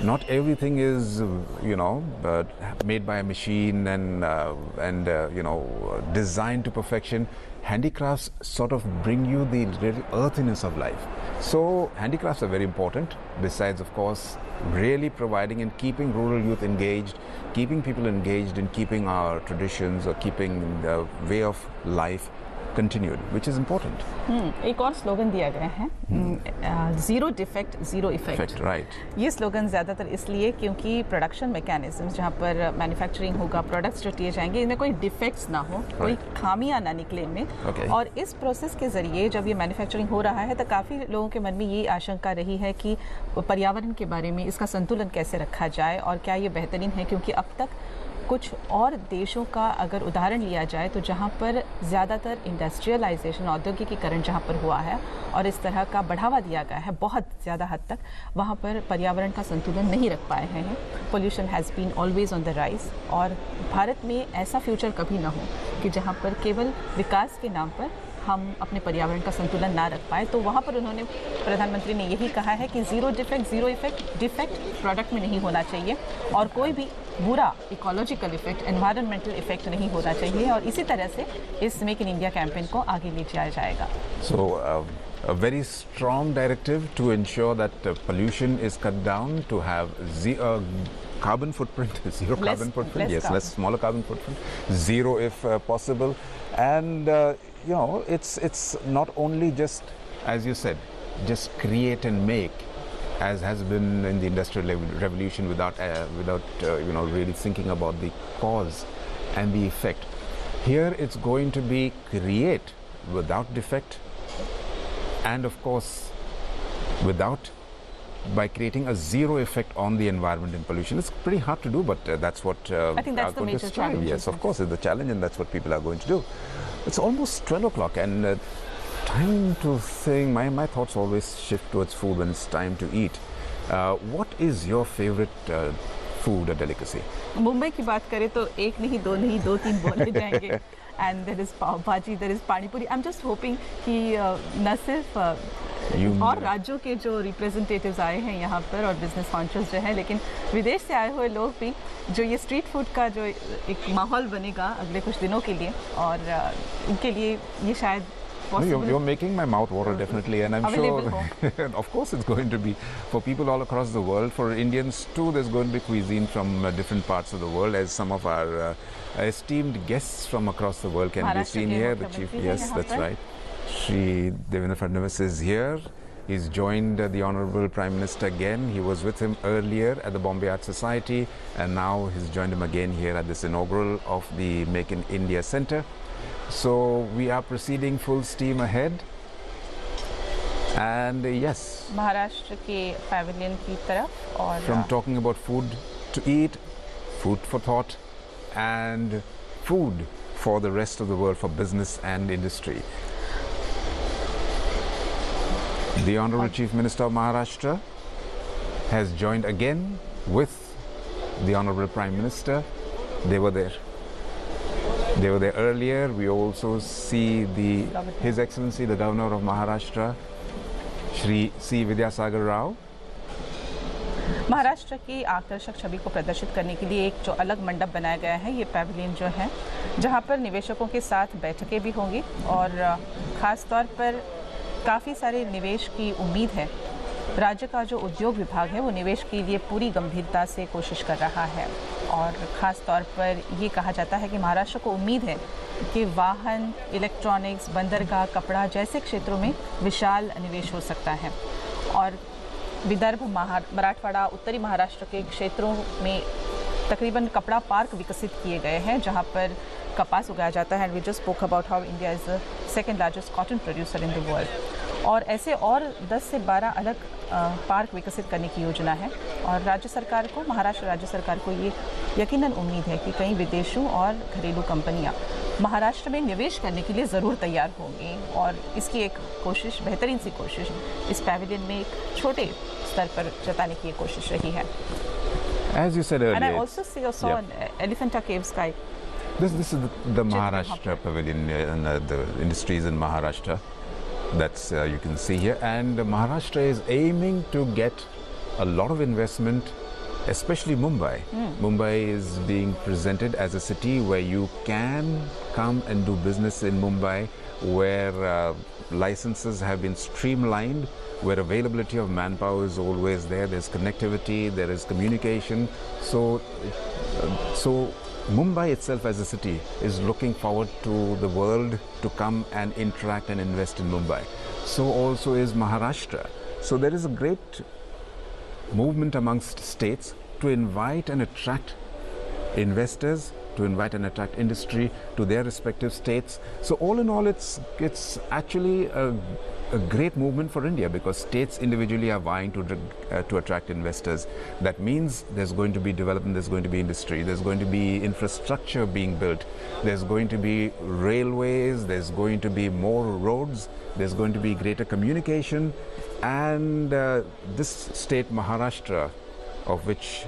Not everything is, made by a machine and designed to perfection. Handicrafts sort of bring you the earthiness of life. So handicrafts are very important. Besides, of course, really providing and keeping rural youth engaged, keeping people engaged in keeping our traditions or keeping the way of life continued, which is important. एक और slogan दिया गया है, zero defect zero effect. Right. ये slogan ज़्यादातर इसलिए क्योंकि production mechanism, जहाँ पर मैन्युफैक्चरिंग होगा, प्रोडक्ट्स जो दिए जाएंगे, इनमें कोई डिफेक्ट्स ना हो, कोई खामियां ना निकले इनमें। और इस प्रोसेस के ज़रिए जब ये मैन्युफैक्चरिंग हो रहा है तो काफ़ी लोगों के मन में ये आशंका रही है कि पर्यावरण के बारे में इसका संतुलन कैसे रखा जाए और क्या ये बेहतरीन है, क्योंकि अब तक कुछ और देशों का अगर उदाहरण लिया जाए तो जहाँ पर ज़्यादातर इंडस्ट्रियलाइजेशन, औद्योगिकीकरण जहाँ पर हुआ है और इस तरह का बढ़ावा दिया गया है बहुत ज़्यादा हद तक, वहाँ पर पर्यावरण का संतुलन नहीं रख पाए हैं। Pollution has been always on the rise, और भारत में ऐसा फ्यूचर कभी ना हो कि जहाँ पर केवल विकास के नाम पर हम अपने पर्यावरण का संतुलन ना रख पाए। तो वहाँ पर उन्होंने, प्रधानमंत्री ने यही कहा है कि zero defect zero effect, defect product में नहीं होना चाहिए और कोई भी बुरा इकोलॉजिकल इफेक्ट, एनवायरमेंटल इफेक्ट नहीं होना चाहिए, और इसी तरह से इस मेक इन इंडिया कैंपेन को आगे ले जाया जाएगा। So a very strong directive to ensure that pollution is cut down, to have carbon footprint, zero carbon footprint, yes, less smaller carbon footprint, zero if possible, and it's not only just, as you said, just create and make, as has been in the industrial revolution, without really thinking about the cause and the effect. Here it's going to be create without defect, and of course by creating a zero effect on the environment and pollution. It's pretty hard to do, but that's what I think that's the major challenge. Yes, of course, it's the challenge, and that's what people are going to do. It's almost 12 o'clock, and time to think. My thoughts always shift towards food when it's time to eat. What is your favorite food or delicacy? Mumbai की बात करें तो एक नहीं, दो नहीं, 2-3 बोले जाएंगे। And there is pav bhaji, there is pani puri. I'm just hoping कि न सिर्फ और राज्यों के जो रिप्रेजेंटेटिव्स आए हैं यहाँ पर और बिजनेस लॉन्चर्स जो हैं, लेकिन विदेश से आए हुए लोग भी, जो ये स्ट्रीट फूड का जो एक माहौल बनेगा अगले कुछ दिनों के लिए, और उनके लिए ये शायद You're making my mouth water, definitely, and I'm sure, of course, it's going to be for people all across the world. For Indians too, there's going to be cuisine from different parts of the world, as some of our esteemed guests from across the world can be seen here. The chief, yes, that's right. Shri Devendra Fadnavis is here. He's joined the Honorable Prime Minister again. He was with him earlier at the Bombay Art Society, and now he's joined him again here at this inaugural of the Make in India Centre. So we are proceeding full steam ahead, and yes, Maharashtra के pavilion की तरफ, और from talking about food to eat, food for thought, and food for the rest of the world, for business and industry. The Honorable Chief Minister of Maharashtra has joined again with the Honorable Prime Minister. They were there. They were there earlier. We also see His Excellency the Governor of Maharashtra, Shri C. Vidyasagar Rao. Maharashtra की आकर्षक छवि को प्रदर्शित करने के लिए एक जो अलग मंडप बनाया गया है, ये पैविलियन जो है, जहां पर निवेशकों के साथ बैठकें भी होंगी, और ख़ास तौर पर काफ़ी सारे निवेश की उम्मीद है। राज्य का जो उद्योग विभाग है वो निवेश के लिए पूरी गंभीरता से कोशिश कर रहा है, और ख़ास तौर पर ये कहा जाता है कि महाराष्ट्र को उम्मीद है कि वाहन, इलेक्ट्रॉनिक्स, बंदरगाह, कपड़ा जैसे क्षेत्रों में विशाल निवेश हो सकता है। और विदर्भ, मराठवाड़ा, उत्तरी महाराष्ट्र के क्षेत्रों में तकरीबन कपड़ा पार्क विकसित किए गए हैं, जहां पर कपास उगाया जाता है। And we just spoke about how India is the second largest cotton producer in the world. और ऐसे और 10 से 12 अलग पार्क विकसित करने की योजना है, और राज्य सरकार को, महाराष्ट्र राज्य सरकार को ये यकीनन उम्मीद है कि कई विदेशों और घरेलू कंपनियां महाराष्ट्र में निवेश करने के लिए ज़रूर तैयार होंगी, और इसकी एक कोशिश, बेहतरीन सी कोशिश, इस पैविलियन में एक छोटे स्तर पर जताने की ये कोशिश रही है। As you said earlier, and I also saw an Elephanta Cave Sky. This is the Maharashtra pavilion and the industries in Maharashtra. That's you can see here, and Maharashtra is aiming to get a lot of investment, especially Mumbai. Mumbai is being presented as a city where you can come and do business in Mumbai, where licenses have been streamlined, where availability of manpower is always there. There's connectivity, there is communication. So Mumbai itself as a city is looking forward to the world to come and interact and invest in Mumbai. So also is Maharashtra. So there is a great movement amongst states to invite and attract investors, to invite and attract industry to their respective states. So all in all, it's actually a great movement for India, because states individually are vying to attract investors. That means there's going to be development, there's going to be industry, there's going to be infrastructure being built, there's going to be railways, there's going to be more roads, there's going to be greater communication, and this state Maharashtra, of which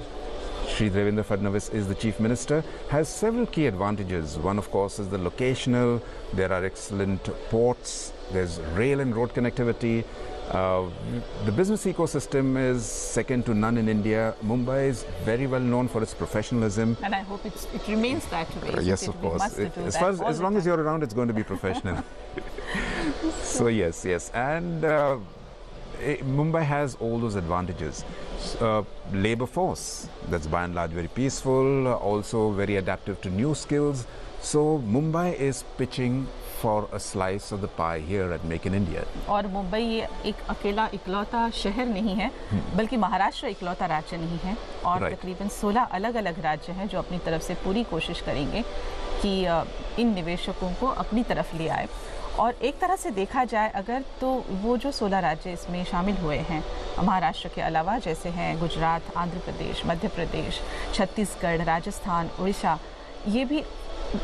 Shri Devendra Fadnavis is the Chief Minister, has several key advantages. One, of course, is the locational. There are excellent ports, there's rail and road connectivity. The business ecosystem is second to none in India. Mumbai is very well known for its professionalism. And I hope it remains that way. Yes, of course. As long as you're around, it's going to be professional. So yes. And Mumbai has all those advantages. Labor force, that's by and large very peaceful, also very adaptive to new skills. So Mumbai is pitching for a slice of the pie here at Make in India. और मुंबई ये एक अकेला इकलौता शहर नहीं है, बल्कि महाराष्ट्र इकलौता राज्य नहीं है, और तकरीबन 16 अलग-अलग राज्य हैं जो अपनी तरफ से पूरी कोशिश करेंगे कि इन निवेशकों को अपनी तरफ ले आए। और एक तरह से देखा जाए अगर, तो वो जो 16 राज्य इसमें शामिल हुए हैं महाराष्ट्र के अलावा, जैसे हैं गुजरात, आंध्र प्रदेश, मध्य प्रदेश, छत्तीसगढ़, राजस्थान, उड़ीसा, ये भी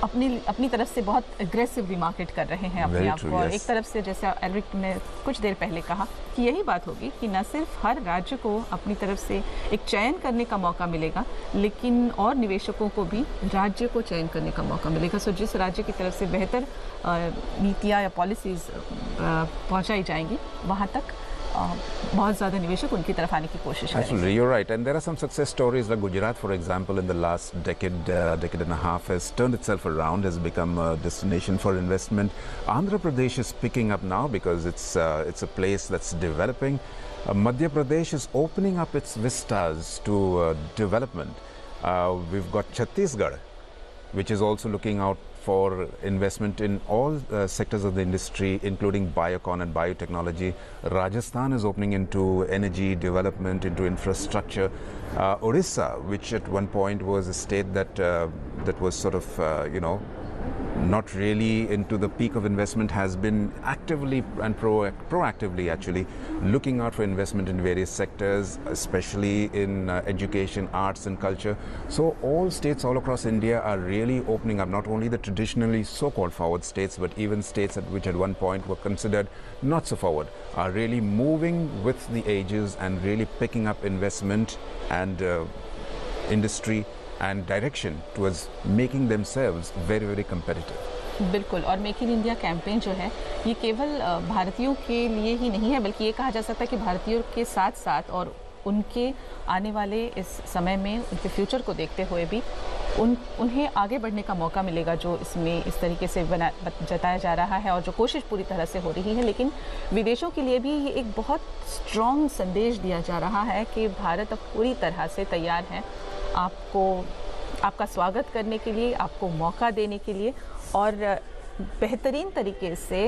अपनी तरफ से बहुत एग्रेसिवली मार्केट कर रहे हैं अपने आप को। और एक तरफ से जैसे एरिक ने कुछ देर पहले कहा कि यही बात होगी कि न सिर्फ हर राज्य को अपनी तरफ से एक चयन करने का मौका मिलेगा, लेकिन और निवेशकों को भी राज्य को चयन करने का मौका मिलेगा। सो जिस राज्य की तरफ से बेहतर नीतियाँ या पॉलिसीज़ पहुँचाई जाएंगी, वहाँ तक बहुत ज़्यादा निवेशक उनकी तरफ आने की कोशिश करेंगे। Absolutely, you're right. And there are some success stories like Gujarat, for example, in the last decade and a half has turned itself around, has become a destination for investment. Andhra Pradesh is picking up now because it's a place that's developing. Madhya Pradesh is opening up its vistas to development. We've got Chhattisgarh, which is also looking out for investment in all sectors of the industry, including biocon and biotechnology. Rajasthan is opening into energy development, into infrastructure. Orissa, which at one point was a state that was sort of, not really into the peak of investment, has been actively and proactively actually looking out for investment in various sectors, especially in education, arts and culture. So all states all across India are really opening up, not only the traditionally so-called forward states, but even states which at one point were considered not so forward, are really moving with the ages and really picking up investment and industry and direction towards making themselves very, very competitive. बिल्कुल। और make in India campaign जो है ये केवल भारतीयों के लिए ही नहीं है, बल्कि ये कहा जा सकता है कि भारतीयों के साथ साथ और उनके आने वाले इस समय में उनके फ्यूचर को देखते हुए भी उन्हें आगे बढ़ने का मौका मिलेगा, जो इसमें इस तरीके से जताया जा रहा है और जो कोशिश पूरी तरह से हो रही है। लेकिन विदेशों के लिए भी ये एक बहुत स्ट्रॉन्ग संदेश दिया जा रहा है कि भारत अब पूरी तरह से तैयार है आपका स्वागत करने के लिए, आपको मौका देने के लिए, और बेहतरीन तरीके से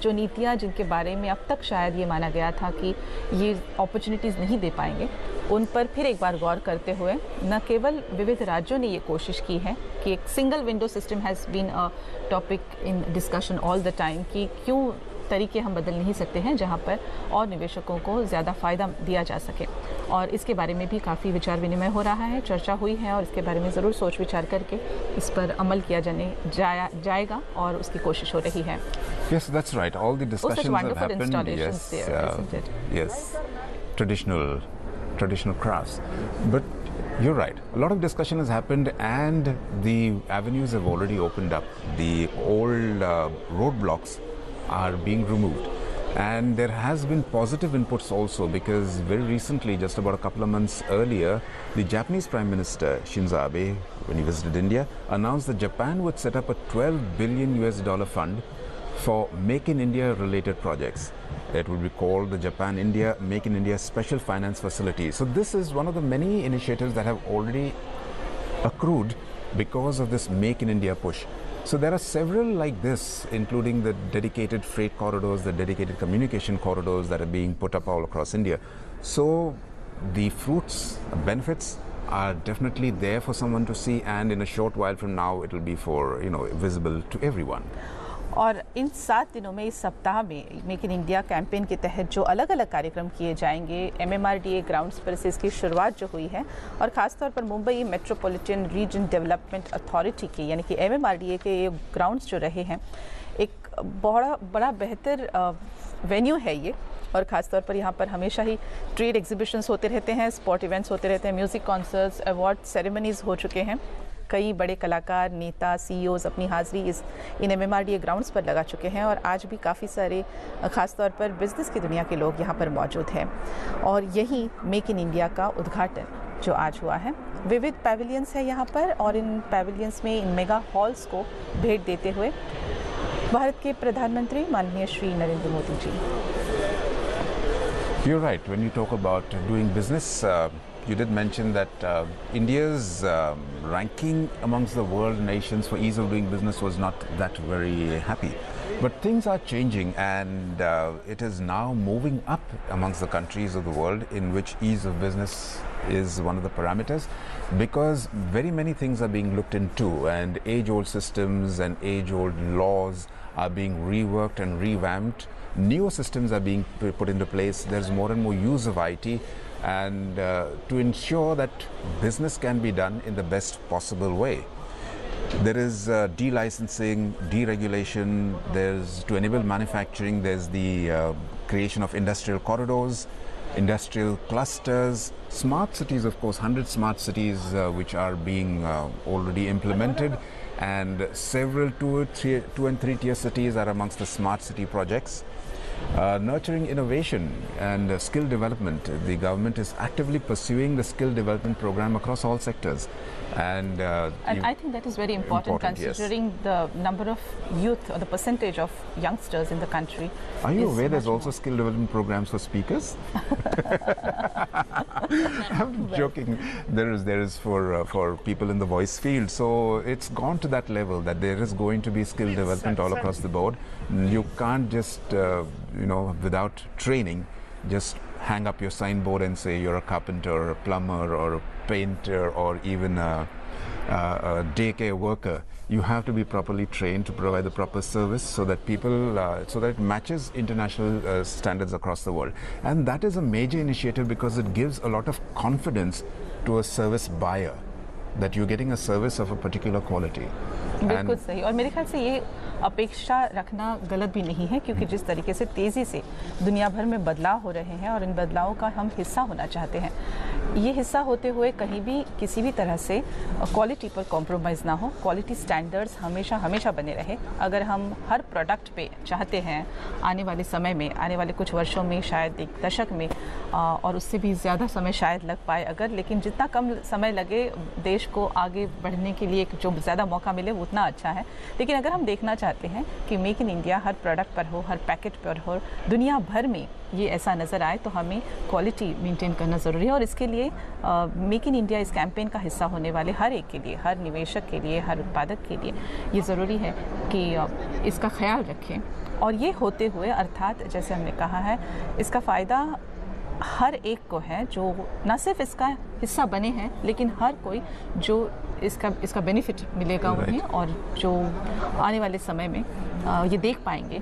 जो नीतियाँ जिनके बारे में अब तक शायद ये माना गया था कि ये अपॉर्चुनिटीज़ नहीं दे पाएंगे, उन पर फिर एक बार गौर करते हुए न केवल विविध राज्यों ने ये कोशिश की है कि एक single window system has been a topic in discussion all the time कि क्यों तरीके हम बदल नहीं सकते हैं जहां पर और निवेशकों को ज़्यादा फ़ायदा दिया जा सके। और इसके बारे में भी काफ़ी विचार विनिमय हो रहा है, चर्चा हुई है, और इसके बारे में ज़रूर सोच विचार करके इस पर अमल किया जाएगा और उसकी कोशिश हो रही है। Yes, that's right. All the discussions have happened. Yes, there, isn't it? Yes, traditional crafts. But you're right. A lot of discussion has happened, and the avenues have already opened up. The old roadblocks are being removed, and there has been positive inputs also, because very recently, just about a couple of months earlier, the Japanese Prime Minister Shinzo Abe, when he visited India, announced that Japan would set up a $12 billion fund for Make in India related projects. It would be called the Japan-India Make in India Special Finance Facility. So this is one of the many initiatives that have already accrued because of this Make in India push. So there are several like this, including the dedicated freight corridors, the dedicated communication corridors that are being put up all across India. So the fruits, benefits are definitely there for someone to see, and in a short while from now it will be visible to everyone. और इन 7 दिनों में, इस सप्ताह में make in India campaign के तहत जो अलग अलग कार्यक्रम किए जाएंगे, MMRDA ग्राउंड्स पर से इसकी शुरुआत जो हुई है, और ख़ासतौर पर Mumbai metropolitan region development authority के यानी कि MMRDA के ये ग्राउंड्स जो रहे हैं, एक बड़ा बेहतर वेन्यू है ये। और ख़ासतौर पर यहाँ पर हमेशा ही ट्रेड एग्जीबिशंस होते रहते हैं, स्पोर्ट इवेंट्स होते रहते हैं, म्यूज़िक कॉन्सर्ट्स, अवार्ड सेरेमनीज़ हो चुके हैं। कई बड़े कलाकार, नेता, CEOs अपनी हाज़िरी इन MMRDA ग्राउंड्स पर लगा चुके हैं, और आज भी काफ़ी सारे ख़ासतौर पर बिज़नेस की दुनिया के लोग यहाँ पर मौजूद हैं। और यही मेक इन इंडिया का उद्घाटन जो आज हुआ है, विविध पैविलियंस है यहाँ पर, और इन पैविलियंस में इन मेगा हॉल्स को भेंट देते हुए भारत के प्रधानमंत्री माननीय Shri Narendra Modi ji. You're right. When you talk about doing business, you did mention that India's ranking amongst the world nations for ease of doing business was not that very happy. But things are changing, and it is now moving up amongst the countries of the world in which ease of business is one of the parameters, because very many things are being looked into, and age-old systems and age-old laws are being reworked and revamped. Newer systems are being put into place. There's more and more use of IT, and to ensure that business can be done in the best possible way. There is de-licensing, deregulation. There's to enable manufacturing. There's the creation of industrial corridors, industrial clusters, smart cities, of course, 100 smart cities which are being already implemented, and several 2 and 3 tier cities are amongst the smart city projects. Nurturing innovation and skill development. The government is actively pursuing the skill development program across all sectors. And I think that is very important considering yes. the number of youth or the percentage of youngsters in the country. Are you aware there's also skill development programs for speakers? I'm joking. There is for people in the voice field. So it's gone to that level that there is going to be skill development all across the board. You can't just without training, just hang up your signboard and say you're a carpenter, or a plumber, or a painter, or even a daycare worker. You have to be properly trained to provide the proper service so that so that it matches international standards across the world. And that is a major initiative because it gives a lot of confidence to a service buyer that you're getting a service of a particular quality. बिल्कुल सही। और मेरे ख्याल से ये अपेक्षा रखना गलत भी नहीं है, क्योंकि जिस तरीके से तेज़ी से दुनिया भर में बदलाव हो रहे हैं और इन बदलावों का हम हिस्सा होना चाहते हैं, ये हिस्सा होते हुए कहीं भी किसी भी तरह से क्वालिटी पर कॉम्प्रोमाइज़ ना हो, क्वालिटी स्टैंडर्ड्स हमेशा हमेशा बने रहे। अगर हम हर प्रोडक्ट पे चाहते हैं आने वाले समय में, आने वाले कुछ वर्षों में, शायद एक दशक में और उससे भी ज़्यादा समय शायद लग पाए अगर, लेकिन जितना कम समय लगे देश को आगे बढ़ने के लिए जो ज़्यादा मौका मिले वो उतना अच्छा है। लेकिन अगर हम देखना चाहते हैं कि make in India her product पर हो, हर पैकेट पर हो, दुनिया भर में ये ऐसा नज़र आए, तो हमें क्वालिटी मेंटेन करना ज़रूरी है। और इसके लिए मेक इन इंडिया इस कैंपेन का हिस्सा होने वाले हर एक के लिए, हर निवेशक के लिए, हर उत्पादक के लिए ये ज़रूरी है कि इसका ख्याल रखें। और ये होते हुए अर्थात जैसे हमने कहा है, इसका फ़ायदा हर एक को है जो ना सिर्फ इसका हिस्सा बने हैं, लेकिन हर कोई जो इसका बेनिफिट मिलेगा उन्हें, और जो आने वाले समय में ये देख पाएंगे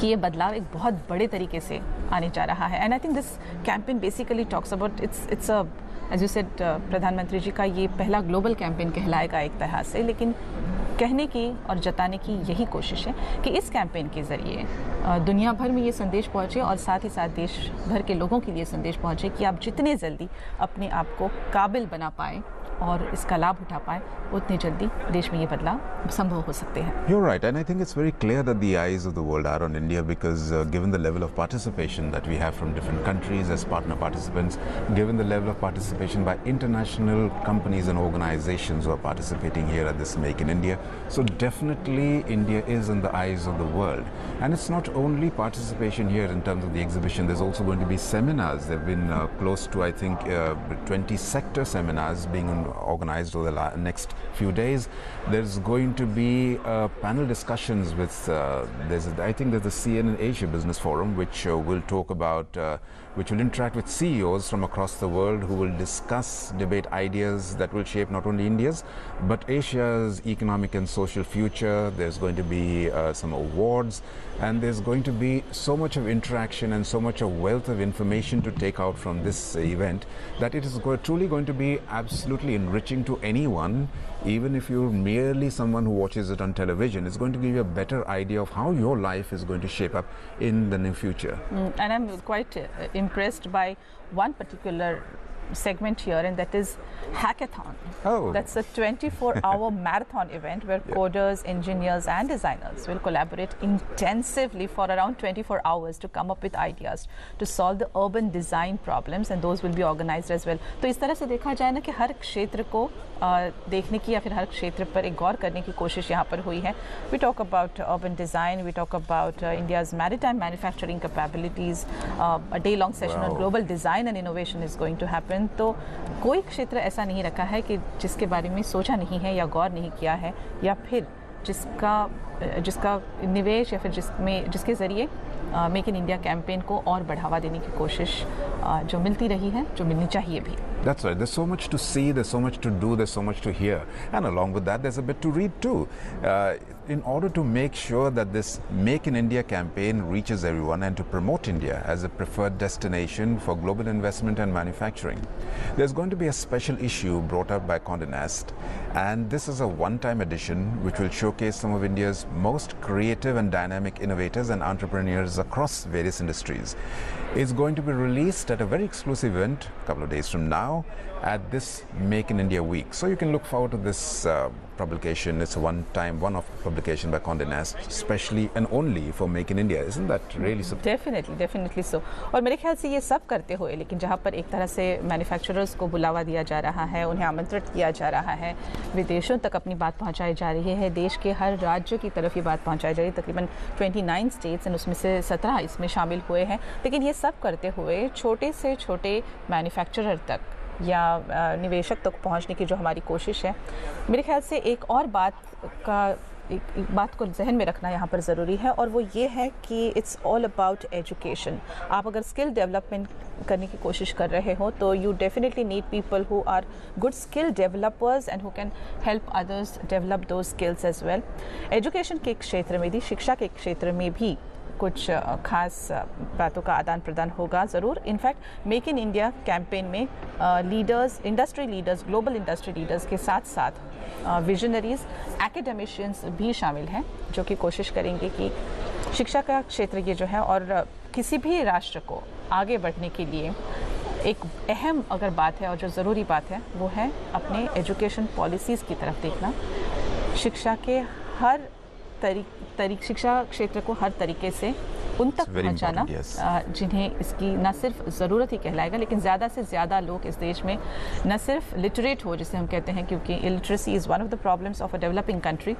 कि ये बदलाव एक बहुत बड़े तरीके से आने जा रहा है। And I think this campaign basically talks about its a as you said, प्रधानमंत्री जी का ये पहला ग्लोबल कैंपेन कहलाएगा एक तरह से, लेकिन कहने की और जताने की यही कोशिश है कि इस कैंपेन के ज़रिए दुनिया भर में ये संदेश पहुँचे और साथ ही साथ देश भर के लोगों के लिए संदेश पहुँचे कि आप जितने जल्दी अपने आप को काबिल बना पाएँ और इसका लाभ उठा पाए, उतनी जल्दी देश में ये बदलाव संभव हो सकते हैं। You're right, and I think it's very clear that the eyes of the world are on India because given the level of participation that we have from different countries as partner participants, given the level of participation by international companies and organizations who are participating here at this Make in India, so definitely India is in the eyes of the world. And it's not only participation here in terms of the exhibition, there's also going to be seminars. There have been close to, I think, 20 sector seminars being organized over the next few days. There's going to be panel discussions with I think there's the CNN Asia Business Forum, which will talk about which will interact with CEOs from across the world who will discuss, debate ideas that will shape not only India's but Asia's economic and social future. There's going to be some awards, and there's going to be so much of interaction and so much of wealth of information to take out from this event that it is truly going to be absolutely enriching to anyone, even if you're merely someone who watches it on television. It's going to give you a better idea of how your life is going to shape up in the near future. And I'm quite impressed by one particular segment here, and that is Hackathon. Oh. That's a 24-hour marathon event where coders, engineers and designers will collaborate intensively for around 24 hours to come up with ideas to solve the urban design problems, and those will be organized as well. तो इस तरह से देखा जाए ना कि हर क्षेत्र को देखने की या फिर हर क्षेत्र पर एक गौर करने की कोशिश यहाँ पर हुई है. We talk about urban design, we talk about India's maritime manufacturing capabilities, a day-long session on global design and innovation is going to happen. तो कोई क्षेत्र ऐसा नहीं रखा है कि जिसके बारे में सोचा नहीं है या गौर नहीं किया है, या फिर जिसका निवेश या फिर जिसके ज़रिए मेक इन इंडिया कैंपेन को और बढ़ावा देने की कोशिश जो मिलती रही है, जो मिलनी चाहिए भी. That's right. There's so much to see, there's so much to do, there's so much to hear, and along with that there's a bit to read too. in order to make sure that this Make in India campaign reaches everyone and to promote India as a preferred destination for global investment and manufacturing, there's going to be a special issue brought up by Condé Nast, and this is a one-time edition which will showcase some of India's most creative and dynamic innovators and entrepreneurs across various industries. It's going to be released at a very exclusive event a couple of days from now at this Make in India week. So you can look forward to this publication. It's a one-off publication by Condé Nast, especially and only for Make in India. Isn't that really so? Definitely so. और मेरे ख्याल से ये सब करते हुए, लेकिन जहाँ पर एक तरह से मैन्युफैक्चरर्स को बुलावा दिया जा रहा है, उन्हें आमंत्रित किया जा रहा है, विदेशों तक अपनी बात पहुँचाई जा रही है, देश के हर राज्य की तरफ ये बात पहुँचाई जा रही है, तकरीबन 29 स्टेट्स एंड उसमें से 17 इसमें शामिल हुए हैं, लेकिन ये सब करते हुए छोटे से छोटे मैन्युफैक्चरर तक या निवेशक तक पहुंचने की जो हमारी कोशिश है, मेरे ख्याल से एक और एक बात को जहन में रखना यहाँ पर ज़रूरी है, और वो ये है कि इट्स ऑल अबाउट एजुकेशन. आप अगर स्किल डेवलपमेंट करने की कोशिश कर रहे हो तो you definitely need people who are good skill developers and who can help others develop those skills as well. Education के क्षेत्र में भी, शिक्षा के क्षेत्र में भी कुछ खास बातों का आदान प्रदान होगा ज़रूर. In fact make in India campaign में leaders, industry leaders, global industry leaders के साथ साथ विजनरीज, एकेडमिशियंस भी शामिल हैं, जो कि कोशिश करेंगे कि शिक्षा का क्षेत्र ये जो है, और किसी भी राष्ट्र को आगे बढ़ने के लिए एक अहम अगर बात है और जो ज़रूरी बात है वो है अपने एजुकेशन पॉलिसीज़ की तरफ देखना. शिक्षा के हर शिक्षा क्षेत्र को हर तरीके से उन तक पहुंचाना जिन्हें इसकी न सिर्फ ज़रूरत ही कहलाएगा, लेकिन ज़्यादा से ज़्यादा लोग इस देश में न सिर्फ लिटरेट हो, जिसे हम कहते हैं, क्योंकि illiteracy is one of the problems of a developing country,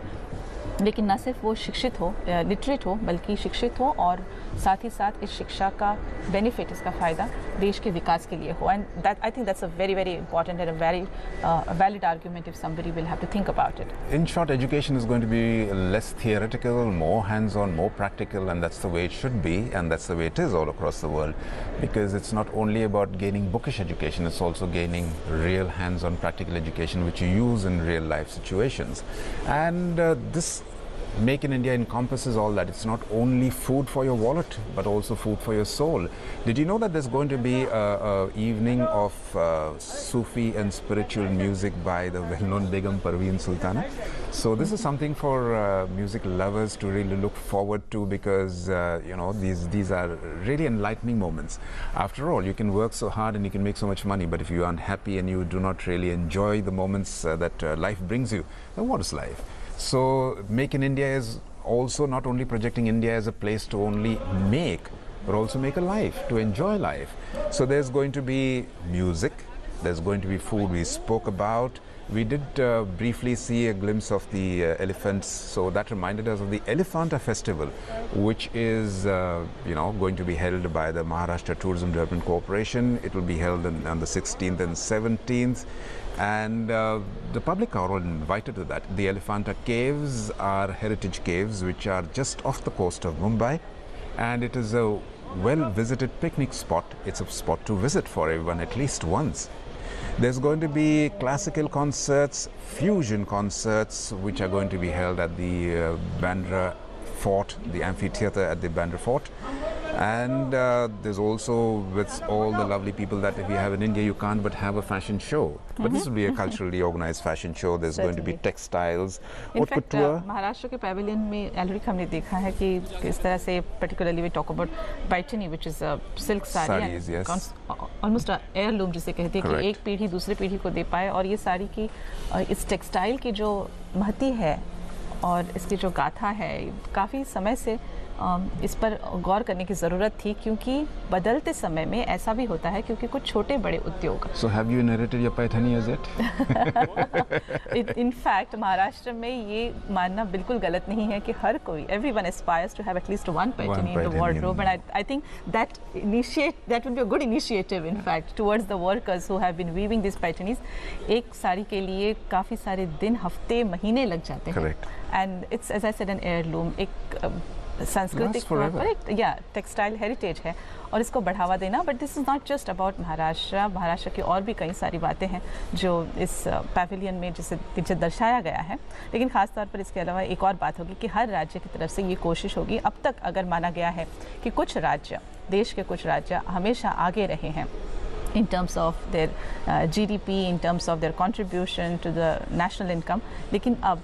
लेकिन न सिर्फ वो शिक्षित हो, लिटरेट हो, बल्कि शिक्षित हो और साथ ही साथ इस शिक्षा का बेनिफिट, इसका फ़ायदा देश के विकास के लिए हो. And that I think that's a very very important and a very valid argument if somebody will have to think about it. In short, education is going to be less theoretical, more hands-on, more practical, and that's the way it should be, and that's the way it is all across the world, because it's not only about gaining bookish education, it's also gaining real hands-on practical education which you use in real life situations. And this Make in India encompasses all that. It's not only food for your wallet, but also food for your soul. Did you know that there's going to be a evening of Sufi and spiritual music by the well-known Begum Parveen Sultana? So this is something for music lovers to really look forward to, because these are really enlightening moments. After all, you can work so hard and you can make so much money, but if you aren't happy and you do not really enjoy the moments that life brings you, then what is life? So Make in India is also not only projecting India as a place to only make, but also make a life, to enjoy life. So there's going to be music, there's going to be food we spoke about. We did briefly see a glimpse of the elephants, so that reminded us of the Elephanta Festival, which is going to be held by the Maharashtra Tourism Development Corporation. It will be held on the 16th and 17th. And the public are all invited to that. The Elephanta Caves are heritage caves which are just off the coast of Mumbai, and it is a well-visited picnic spot. It's a spot to visit for everyone at least once. There's going to be classical concerts, fusion concerts, which are going to be held at the Bandra Fort, the amphitheatre at the Bandra Fort. And there's also, with all the lovely people that we have in India, you can't but have a fashion show. But this will be a culturally organized fashion show. There's going to be textiles, haute couture. Maharashtra के pavilion में already हमने देखा है कि किस तरह से, particularly we talk about Paithani, which is a silk saree, sarees, yes. almost a heirloom जिसे कहते हैं, कि एक पीढ़ी दूसरी पीढ़ी को दे पाए. और ये साड़ी की, इस टेक्सटाइल की जो महती है और इसकी जो गाथा है, काफ़ी समय से इस पर गौर करने की ज़रूरत थी, क्योंकि बदलते समय में ऐसा भी होता है, क्योंकि कुछ छोटे बड़े उद्योग. So have you inherited your Paithani as yet? In fact, Maharashtra में ये मानना बिल्कुल गलत नहीं है कि हर कोई, everyone aspires to have at least one Paithani in the wardrobe, and I think that would be a good initiative, in fact, towards the workers who have been weaving these Paithanis. एक साड़ी के लिए काफ़ी सारे दिन, हफ्ते, महीने लग जाते हैं. Correct. And it's, as I said, an heirloom. एक सांस्कृतिक तौर पर एक टेक्सटाइल हेरिटेज है और इसको बढ़ावा देना. But this is not just about Maharashtra की और भी कई सारी बातें हैं जो इस पैविलियन में जिसे दर्शाया गया है. लेकिन ख़ास तौर पर इसके अलावा एक और बात होगी कि हर राज्य की तरफ से ये कोशिश होगी. अब तक अगर माना गया है कि कुछ राज्य, देश के कुछ राज्य हमेशा आगे रहे हैं in terms of their GDP, in terms of their contribution to the national income, लेकिन अब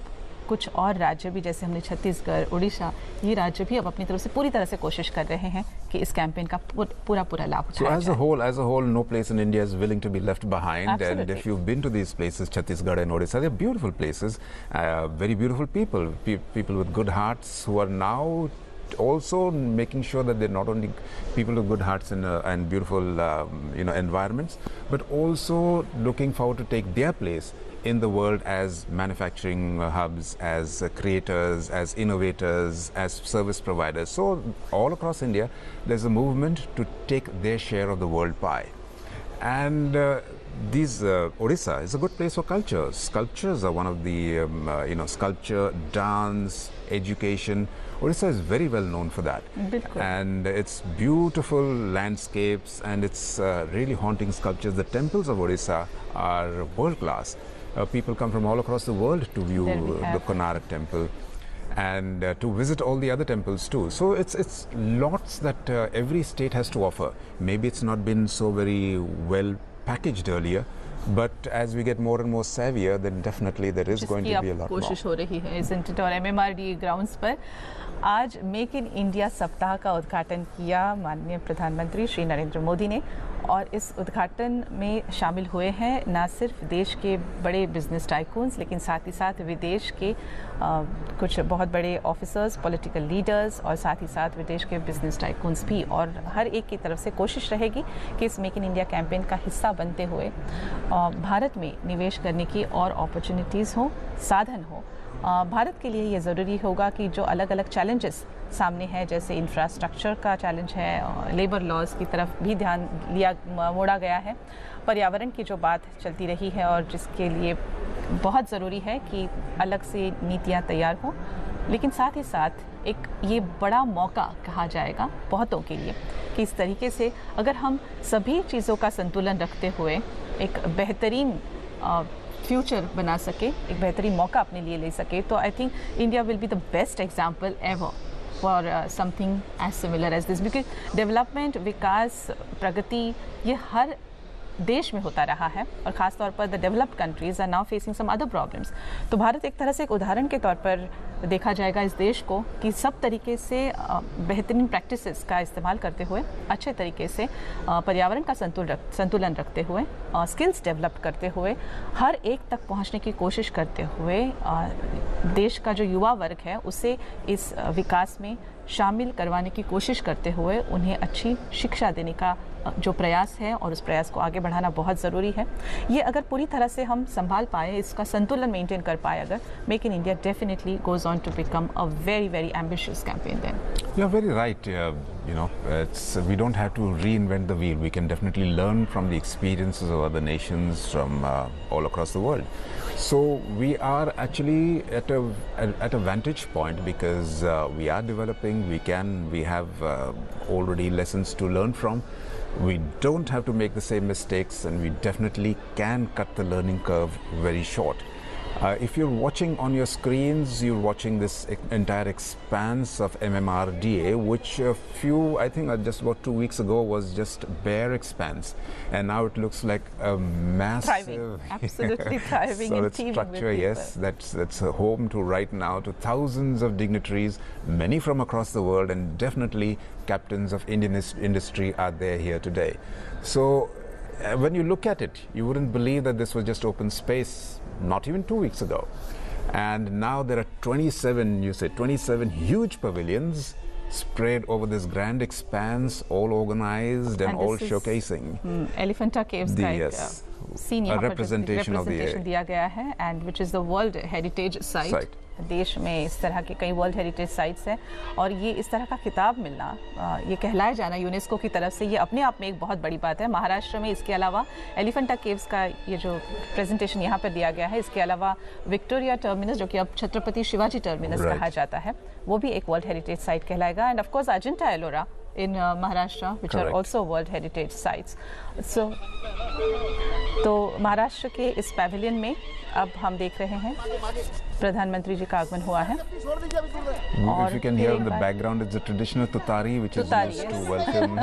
कुछ और राज्य भी, जैसे हमने छत्तीसगढ़, उड़ीसा, ये राज्य भी अब अपनी तरफ से पूरी तरह से कोशिश कर रहे हैं कि इस कैंपेन का पूरा लाभ उठाया जाए. So as a whole, no place in India is willing to be left behind. Absolutely. And if you've been to these places, Chhattisgarh and Odisha, they're beautiful places, very beautiful people, people with good hearts who are now also making sure that they're not only people with good hearts and beautiful environments, but also looking forward to take their place in the world as manufacturing hubs, as creators, as innovators, as service providers. So all across India, there's a movement to take their share of the world pie. And Odisha is a good place for culture. Sculptures are one of the, sculpture, dance, education. Odisha is very well known for that. And it's beautiful landscapes and it's really haunting sculptures. The temples of Odisha are world class. People come from all across the world to view the Konark temple and to visit all the other temples too. So it's lots that every state has to offer. Maybe it's not been so very well packaged earlier, but as we get more and more savvier, then definitely there is going to be a lot more. कोशिश हो रही है isn't it? और MMRDA grounds पर आज make in India सप्ताह का उद्घाटन किया माननीय प्रधानमंत्री श्री नरेंद्र मोदी ने. और इस उद्घाटन में शामिल हुए हैं न सिर्फ देश के बड़े बिजनेस टाइकून्स, लेकिन साथ ही साथ विदेश के कुछ बहुत बड़े ऑफिसर्स, पॉलिटिकल लीडर्स और साथ ही साथ विदेश के बिजनेस टाइकून्स भी. और हर एक की तरफ से कोशिश रहेगी कि इस मेक इन इंडिया कैंपेन का हिस्सा बनते हुए भारत में निवेश करने की और अपॉर्चुनिटीज़ हो, साधन हो. भारत के लिए ये ज़रूरी होगा कि जो अलग अलग चैलेंजेस सामने हैं, जैसे इंफ्रास्ट्रक्चर का चैलेंज है, लेबर लॉज की तरफ भी ध्यान मोड़ा गया है, पर्यावरण की जो बात चलती रही है और जिसके लिए बहुत ज़रूरी है कि अलग से नीतियाँ तैयार हों. लेकिन साथ ही साथ एक ये बड़ा मौका कहा जाएगा बहुतों के लिए कि इस तरीके से अगर हम सभी चीज़ों का संतुलन रखते हुए एक बेहतरीन फ्यूचर बना सके, एक बेहतरीन मौका अपने लिए ले सके, तो I think India will be the best example ever for something as similar as this. Because development, विकास, प्रगति ये हर देश में होता रहा है और ख़ास तौर पर the developed countries are now facing some other problems. तो भारत एक तरह से एक उदाहरण के तौर पर देखा जाएगा इस देश को कि सब तरीके से बेहतरीन प्रैक्टिसेस का इस्तेमाल करते हुए, अच्छे तरीके से पर्यावरण का संतुलन रखते हुए, स्किल्स डेवलप करते हुए, हर एक तक पहुंचने की कोशिश करते हुए देश का जो युवा वर्ग है उसे इस विकास में शामिल करवाने की कोशिश करते हुए उन्हें अच्छी शिक्षा देने का जो प्रयास है और उस प्रयास को आगे बढ़ाना बहुत ज़रूरी है. ये अगर पूरी तरह से हम संभाल पाए, इसका संतुलन मेंटेन कर पाए, अगर make in India definitely goes on to become a very very ambitious campaign. Then you are very right. We don't have to reinvent the wheel. We can definitely learn from the experiences of other nations from all across the world. So we are actually at a vantage point because we are developing. We have already lessons to learn from. We don't have to make the same mistakes, and we definitely can cut the learning curve very short. If you're watching on your screens, you're watching this entire expanse of MMRDA, which I think just about 2 weeks ago was just bare expanse, and now it looks like a massive, thriving, absolutely thriving. Solid structure. Yes, that's a home to right now to thousands of dignitaries, many from across the world, and definitely captains of Indian industry are there here today. So when you look at it, you wouldn't believe that this was just open space not even 2 weeks ago. And now there are 27 huge pavilions spread over this grand expanse, all organized and all showcasing Elephanta Caves scene यहाँ पर representation दिया गया है, and which is the world heritage site. देश में इस तरह के कई वर्ल्ड हेरिटेज साइट्स हैं, और ये इस तरह का खिताब मिलना, ये कहलाया जाना यूनेस्को की तरफ से, ये अपने आप में एक बहुत बड़ी बात है। महाराष्ट्र में इसके अलावा एलिफेंटा केव्स का ये जो प्रेजेंटेशन यहाँ पर दिया गया है, इसके अलावा विक्टोरिया टर्मिनस, जो कि अब छत्रपति शिवाजी टर्मिनस कहा जाता है, वो भी एक वर्ल्ड हेरिटेज साइट कहलाएगा। And of course Ajanta Ellora in Maharashtra, which are also World Heritage Sites. तो महाराष्ट्र के इस पैविलियन में अब हम देख रहे हैं प्रधानमंत्री जी का आगमन हुआ है। If you can hear in the background, it's the traditional tutari, which is used to welcome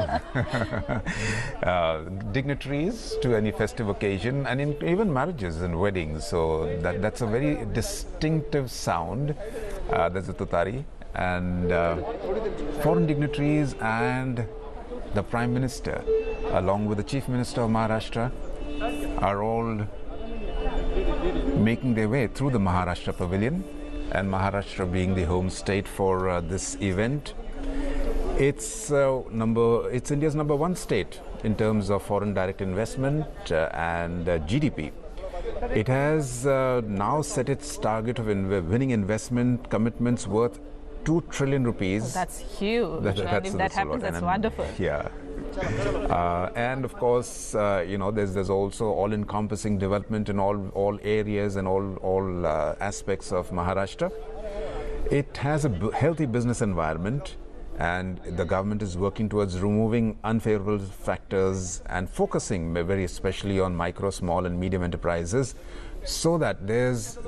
dignitaries to any festive occasion, and even marriages and weddings. So that's a very distinctive sound. That's the tutari. And foreign dignitaries and the Prime Minister, along with the Chief Minister of Maharashtra, are all making their way through the Maharashtra Pavilion, and Maharashtra being the home state for this event. It's India's #1 state in terms of foreign direct investment and GDP. It has now set its target of winning investment commitments worth 2 trillion rupees. Oh, that's huge. If that happens, that's wonderful. Yeah. And of course, there's also all-encompassing development in all areas and all aspects of Maharashtra. It has a healthy business environment, and the government is working towards removing unfavorable factors and focusing very especially on micro, small and medium enterprises, so that there's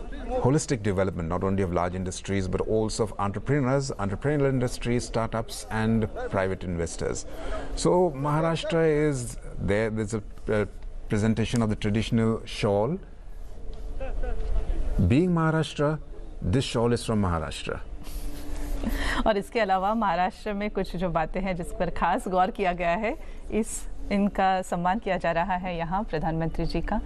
holistic development not only of large industries but also of entrepreneurial industries, startups and private investors. So Maharashtra is there. There's a presentation of the traditional shawl. Being Maharashtra, this shawl is from Maharashtra. और इसके अलावा महाराष्ट्र में कुछ जो बातें हैं जिस पर खास गौर किया गया है, इनका सम्मान किया जा रहा है यहाँ प्रधानमंत्री जी का।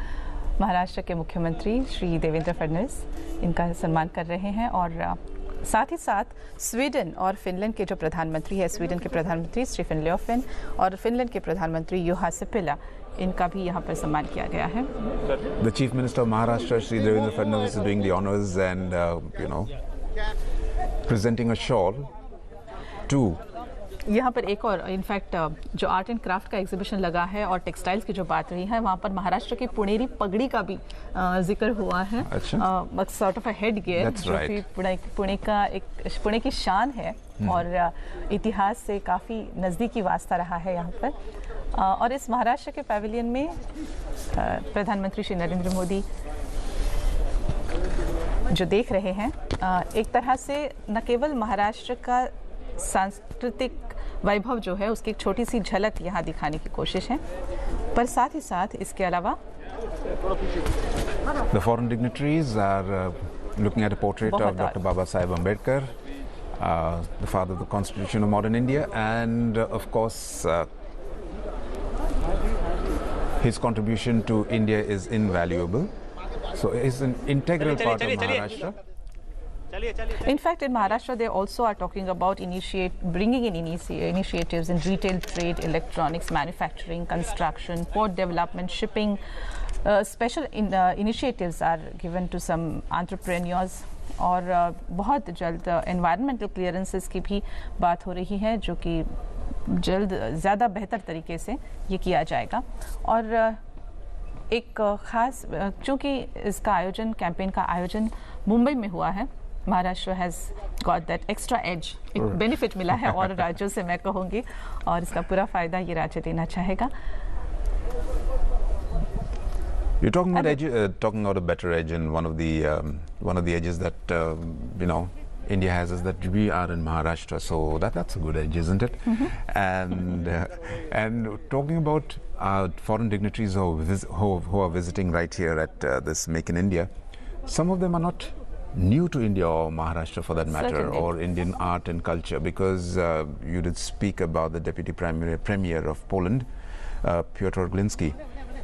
महाराष्ट्र के मुख्यमंत्री श्री देवेंद्र फडणवीस इनका सम्मान कर रहे हैं, और साथ ही साथ स्वीडन और फिनलैंड के जो प्रधानमंत्री है, स्वीडन के प्रधानमंत्री स्टीफन लोफवेन और फिनलैंड के प्रधानमंत्री युहा सिपिला, इनका भी यहाँ पर सम्मान किया गया है। The Chief Minister of Maharashtra, Shri Devendra Fadnavis, is doing the honors and presenting a shawl to यहाँ पर एक और इनफैक्ट जो आर्ट एंड क्राफ्ट का एग्जीबिशन लगा है और टेक्सटाइल्स की जो बात रही है, वहाँ पर महाराष्ट्र की पुणेरी पगड़ी का भी जिक्र हुआ है। Sort of a head gear, जो कि पुणे की शान है और इतिहास से काफ़ी नज़दीकी वास्ता रहा है यहाँ पर। और इस महाराष्ट्र के पैविलियन में प्रधानमंत्री श्री नरेंद्र मोदी जो देख रहे हैं, एक तरह से न केवल महाराष्ट्र का सांस्कृतिक वैभव जो है उसकी एक छोटी सी झलक यहाँ दिखाने की कोशिश है, पर साथ ही साथ इसके अलावा The foreign dignitaries are looking at a portrait of Dr. Baba Saheb Ambedkar, the father of the Constitution of modern India, and of course his contribution to India is invaluable. So it's an integral part of Maharashtra. In fact, in Maharashtra, they also are talking about bringing in initiatives in retail trade, electronics, manufacturing, construction, port development, shipping. Special initiatives are given to some entrepreneurs. और बहुत जल्द environmental clearances की भी बात हो रही है, जो कि जल्द ज़्यादा बेहतर तरीके से ये किया जाएगा। और एक ख़ास, चूँकि इसका आयोजन, कैंपेन का आयोजन मुंबई में हुआ है, Maharashtra has got that extra edge, एक बेनिफिट मिला है और राज्यों से, मैं कहूँगी, और इसका पूरा फ़ायदा ये राज्य देना चाहेगा। You're talking about a better edge, and one of the edges that India has is that we are in Maharashtra, so that's a good edge, isn't it? Mm-hmm. And talking about foreign dignitaries who are visiting right here at this Make in India, some of them are not new to India or Maharashtra for that matter. Certainly. Or Indian art and culture, because you did speak about the Deputy Premier of Poland, Piotr Glinski.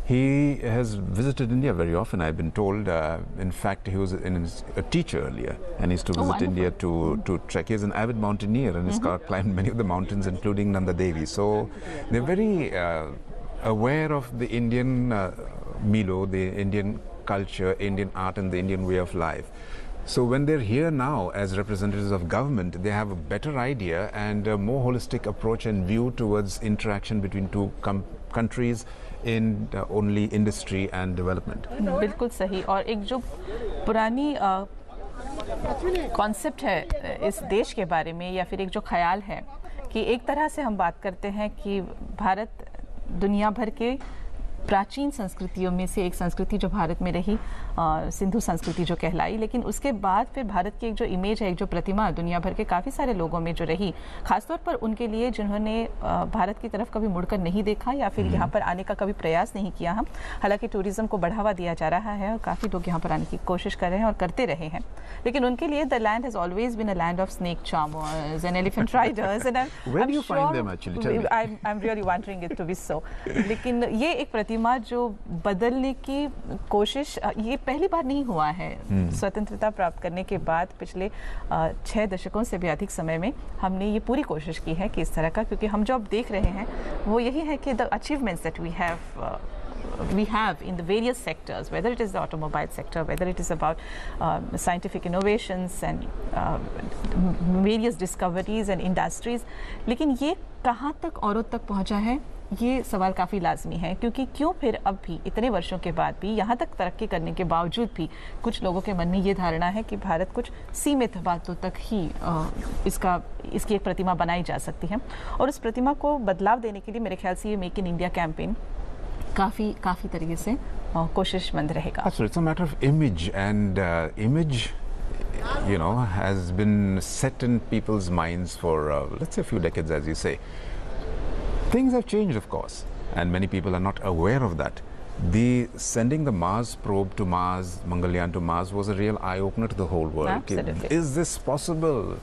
He has visited India very often, I've been told. In fact, he was a teacher earlier, and he used to visit India to trek. He's an avid mountaineer and has climbed many of the mountains, including Nanda Devi. So they're very aware of the Indian Milo, the Indian culture, Indian art, and the Indian way of life. So when they're here now as representatives of government, they have a better idea and a more holistic approach and view towards interaction between two countries in only industry and development. बिल्कुल सही. और एक जो पुरानी concept है इस देश के बारे में, या फिर एक जो ख्याल है कि एक तरह से हम बात करते हैं कि भारत दुनिया भर के प्राचीन संस्कृतियों में से एक संस्कृति जो भारत में रही, सिंधु संस्कृति जो कहलाई, लेकिन उसके बाद फिर भारत की एक जो इमेज है, एक जो प्रतिमा दुनिया भर के काफ़ी सारे लोगों में जो रही, खासतौर पर उनके लिए जिन्होंने भारत की तरफ कभी मुड़कर नहीं देखा या फिर यहाँ पर आने का कभी प्रयास नहीं किया. हम हालांकि टूरिज़्म को बढ़ावा दिया जा रहा है और काफ़ी लोग यहाँ पर आने की कोशिश कर रहे हैं और करते रहे हैं, लेकिन उनके लिए the land has always been a land of snake charmers and elephant riders and I am really wondering it to be so. लेकिन ये एक प्रतिमा जो बदलने की कोशिश, ये पहली बार नहीं हुआ है. स्वतंत्रता प्राप्त करने के बाद पिछले 6 दशकों से भी अधिक समय में हमने ये पूरी कोशिश की है कि इस तरह का, क्योंकि हम जो अब देख रहे हैं वो यही है कि the achievements that we have in the various sectors, whether it is the automobile sector, whether it is about scientific innovations and various discoveries and industries, लेकिन ये कहाँ तक औरों तक पहुँचा है, ये सवाल काफ़ी लाजमी है. क्योंकि क्यों फिर अब भी इतने वर्षों के बाद भी, यहाँ तक तरक्की करने के बावजूद भी कुछ लोगों के मन में ये धारणा है कि भारत कुछ सीमित बातों तक ही इसकी एक प्रतिमा बनाई जा सकती है. और उस प्रतिमा को बदलाव देने के लिए मेरे ख्याल से ये मेक इन इंडिया कैंपेन काफ़ी तरीके से कोशिशमंद रहेगा. So it's a matter of image, and image, you know, has been set in people's minds for let's say a few decades, as you say. Things have changed, of course, and many people are not aware of that. Sending the Mars probe to Mars, Mangalyaan to Mars, was a real eye-opener to the whole world. Absolutely. Is this possible?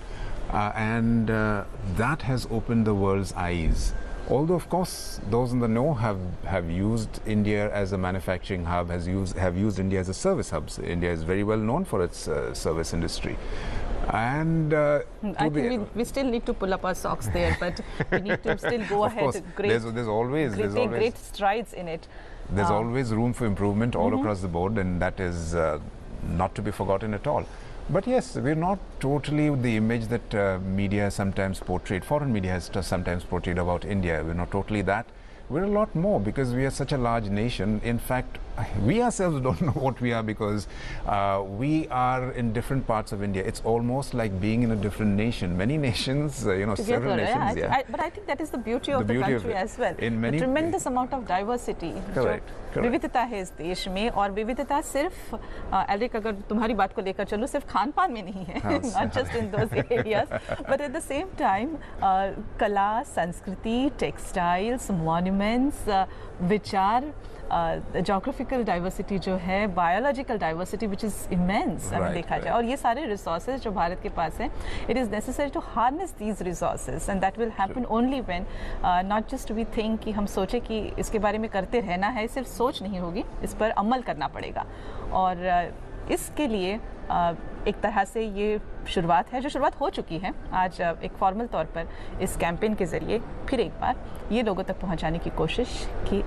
And that has opened the world's eyes. Although, of course, those in the know have used India as a manufacturing hub, have used India as a service hub. So India is very well known for its service industry. And I think we still need to pull up our socks there, but we need to still go ahead. Course, there's always great strides in it. There's always room for improvement all across the board, and that is not to be forgotten at all. But yes, we're not totally the image that media sometimes portrayed, foreign media has sometimes portrayed about India. We're not totally that. We're a lot more because we are such a large nation. In fact, we ourselves don't know what we are because we are in different parts of India. It's almost like being in a different nation. Many nations, together, several nations. Yeah. But I think that is the beauty of the country as well. In many, the tremendous amount of diversity. Correct. विविधता है इस देश में, और विविधता सिर्फ Elric, अगर तुम्हारी बात को लेकर चलो, सिर्फ खान पान में नहीं है, not just in those areas, but at the same time कला, संस्कृति, टेक्सटाइल्स, मॉन्यूमेंट्स, विचार, जोग्राफिकल डाइवर्सिटी जो है, biological diversity which is immense अगर देखा जाए, और ये सारे रिसोर्सेज जो भारत के पास हैं, it is necessary to harness these resources, and that will happen only when not just we think कि हम सोचे कि इसके बारे में करते रहना है. सिर्फ सोच नहीं होगी, इस पर अमल करना पड़ेगा. और इसके लिए एक तरह से ये शुरुआत है, जो शुरुआत हो चुकी है आज एक फॉर्मल तौर पर इस कैंपेन के ज़रिए फिर एक बार ये लोगों तक पहुंचाने की कोशिश कि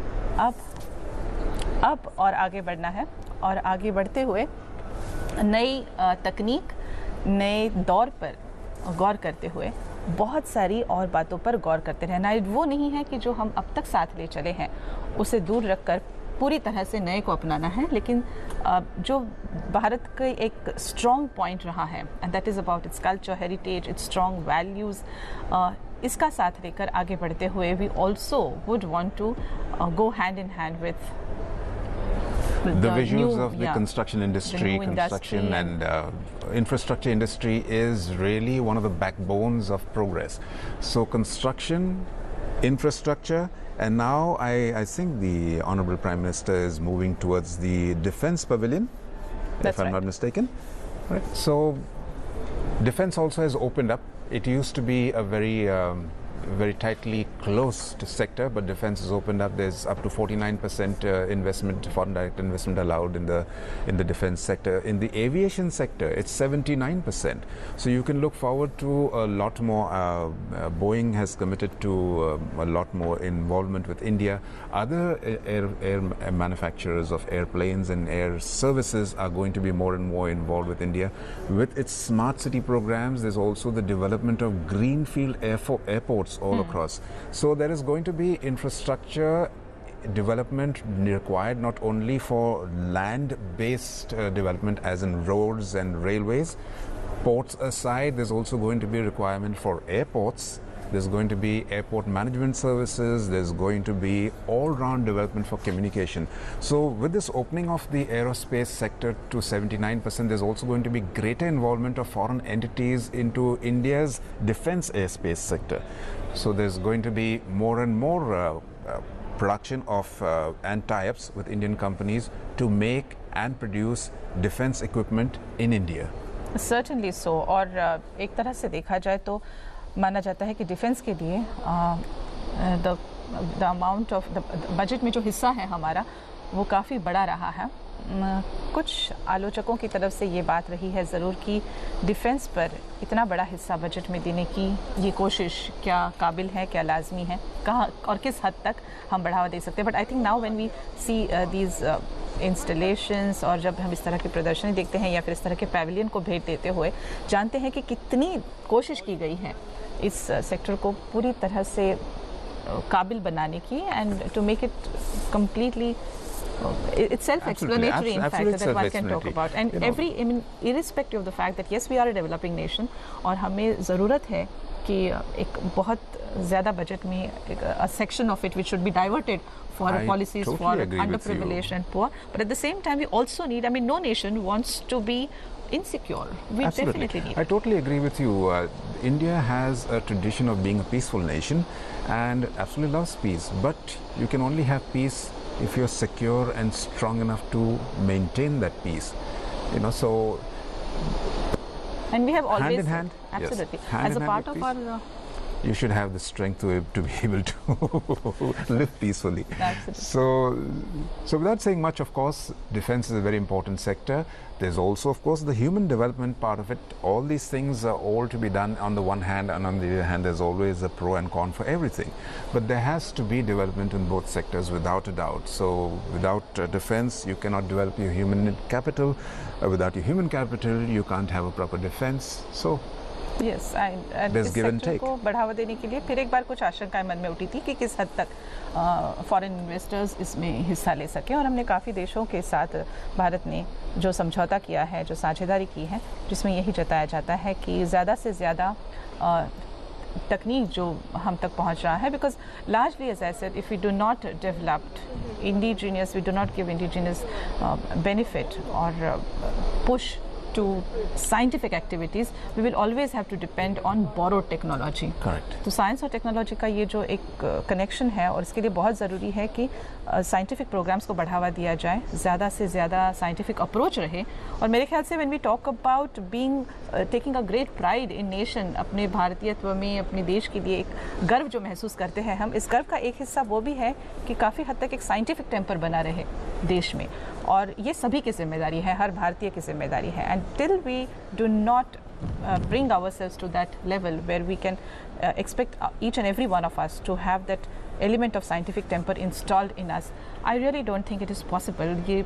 अब और आगे बढ़ना है, और आगे बढ़ते हुए नई तकनीक, नए दौर पर गौर करते हुए बहुत सारी और बातों पर गौर करते रहना. वो नहीं है कि जो हम अब तक साथ ले चले हैं उसे दूर रखकर पूरी तरह से नए को अपनाना है, लेकिन जो भारत का एक स्ट्रॉन्ग पॉइंट रहा है, and that is about its culture, heritage, its strong values, इसका साथ लेकर आगे बढ़ते हुए we also would want to go hand in hand with the visuals of the construction industry, construction and infrastructure industry is really one of the backbones of progress. So construction, infrastructure, and now I think the Honorable Prime Minister is moving towards the Defence Pavilion, if I'm not mistaken. Right. So defence also has opened up. It used to be a very very tightly closed sector, but defense is opened up. There's up to 49% investment, foreign direct investment allowed in the defense sector. In the aviation sector, it's 79%. So you can look forward to a lot more. Boeing has committed to a lot more involvement with India. Other air manufacturers of airplanes and air services are going to be more and more involved with India. With its smart city programs, there's also the development of greenfield airports all across. So there is going to be infrastructure development required not only for land-based development as in roads and railways. Ports aside, there's also going to be a requirement for airports. There's going to be airport management services. There's going to be all-round development for communication. So with this opening of the aerospace sector to 79%, there's also going to be greater involvement of foreign entities into India's defense airspace sector. So there's going to be more and more production of and tie-ups with Indian companies to make and produce defense equipment in India. Certainly so. और एक तरह से देखा जाए तो माना जाता है कि डिफेंस के लिए the amount of the budget में जो हिस्सा है हमारा वो काफ़ी बड़ा रहा है। कुछ आलोचकों की तरफ से ये बात रही है ज़रूर कि डिफेंस पर इतना बड़ा हिस्सा बजट में देने की ये कोशिश क्या काबिल है, क्या लाजमी है, कहाँ और किस हद तक हम बढ़ावा दे सकते हैं। But I think now when we see these installations और जब हम इस तरह की प्रदर्शनी देखते हैं या फिर इस तरह के पैविलियन को भेंट देते हुए जानते हैं कि कितनी कोशिश की गई है इस सेक्टर को पूरी तरह से काबिल बनाने की and to make it completely it's self-explanatory in fact that one can talk about and I mean irrespective of the fact that yes we are a developing nation और हमें ज़रूरत है कि एक बहुत ज़्यादा बजट में a section of it which should be diverted for policies for underprivileged and poor, but at the same time we also need, I mean no nation wants to be insecure. We definitely need. I totally agree with you. India has a tradition of being a peaceful nation and absolutely loves peace, but you can only have peace if you're secure and strong enough to maintain that peace, you know. So and we have always hand in hand, absolutely yes, hand as a part of peace, our you should have the strength to be able to live peacefully. Absolutely. So without saying much, of course, defense is a very important sector. There's also, of course, the human development part of it. All these things are all to be done on the one hand, and on the other hand, there's always a pro and con for everything. But there has to be development in both sectors without a doubt. So without defense, you cannot develop your human capital. Without your human capital, you can't have a proper defense. So yes, इस sector को बढ़ावा देने के लिए फिर एक बार कुछ आशंकाएं मन में उठी थी कि किस हद तक फॉरेन इन्वेस्टर्स इसमें हिस्सा ले सकें और हमने काफ़ी देशों के साथ भारत ने जो समझौता किया है, जो साझेदारी की है, जिसमें यही जताया जाता है कि ज़्यादा से ज़्यादा तकनीक जो हम तक पहुंच रहा है because largely as I said if we do not developed indigenous, we do not give indigenous benefit और push to scientific activities, we will always have to depend on borrowed technology. Correct. तो science और technology का ये जो एक connection है और इसके लिए बहुत ज़रूरी है कि साइंटिफिक प्रोग्राम्स को बढ़ावा दिया जाए, ज़्यादा से ज़्यादा साइंटिफिक अप्रोच रहे और मेरे ख्याल से when we talk about being taking a great pride in nation, अपने भारतीयत्व में, अपने देश के लिए एक गर्व जो महसूस करते हैं हम, इस गर्व का एक हिस्सा वो भी है कि काफ़ी हद तक एक साइंटिफिक टेम्पर बना रहे देश में और ये सभी की जिम्मेदारी है, हर भारतीय की जिम्मेदारी है and till we do not bring ourselves to that level where we can expect each and every one of us to have that element of scientific temper installed in us. I really don't think it is possible. ये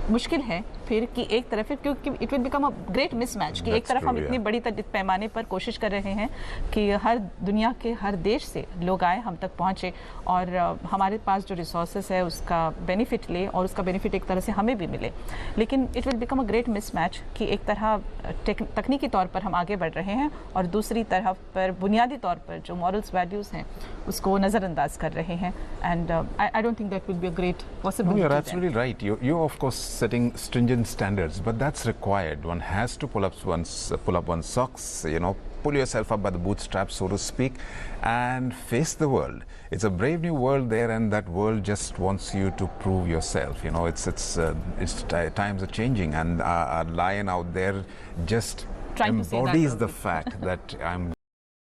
मुश्किल है फिर कि एक तरफ क्योंकि it will become a great mismatch कि एक तरफ हम इतनी बड़ी पैमाने पर कोशिश कर रहे हैं कि हर दुनिया के हर देश से लोग आए, हम तक पहुँचे और हमारे पास जो रिसोर्सेज है उसका बेनिफिट ले और उसका बेनिफिट एक तरह से हमें भी मिले, लेकिन it will become a great mismatch कि एक तरह तकनीकी तौर पर हम आगे बढ़ रहे हैं और दूसरी तरफ पर बुनियादी तौर पर जो मॉरल्स वैल्यूज़ हैं उसको नज़रअंदाज कर रहे हैं and I don't think that will be a great possibility. No, you're absolutely right. You're of course setting stringent standards, but that's required. One has to pull up one's socks, you know, pull yourself up by the bootstraps, so to speak, and face the world. It's a brave new world there, and that world just wants you to prove yourself. You know, times are changing, and our lion out there just embodies the fact that I'm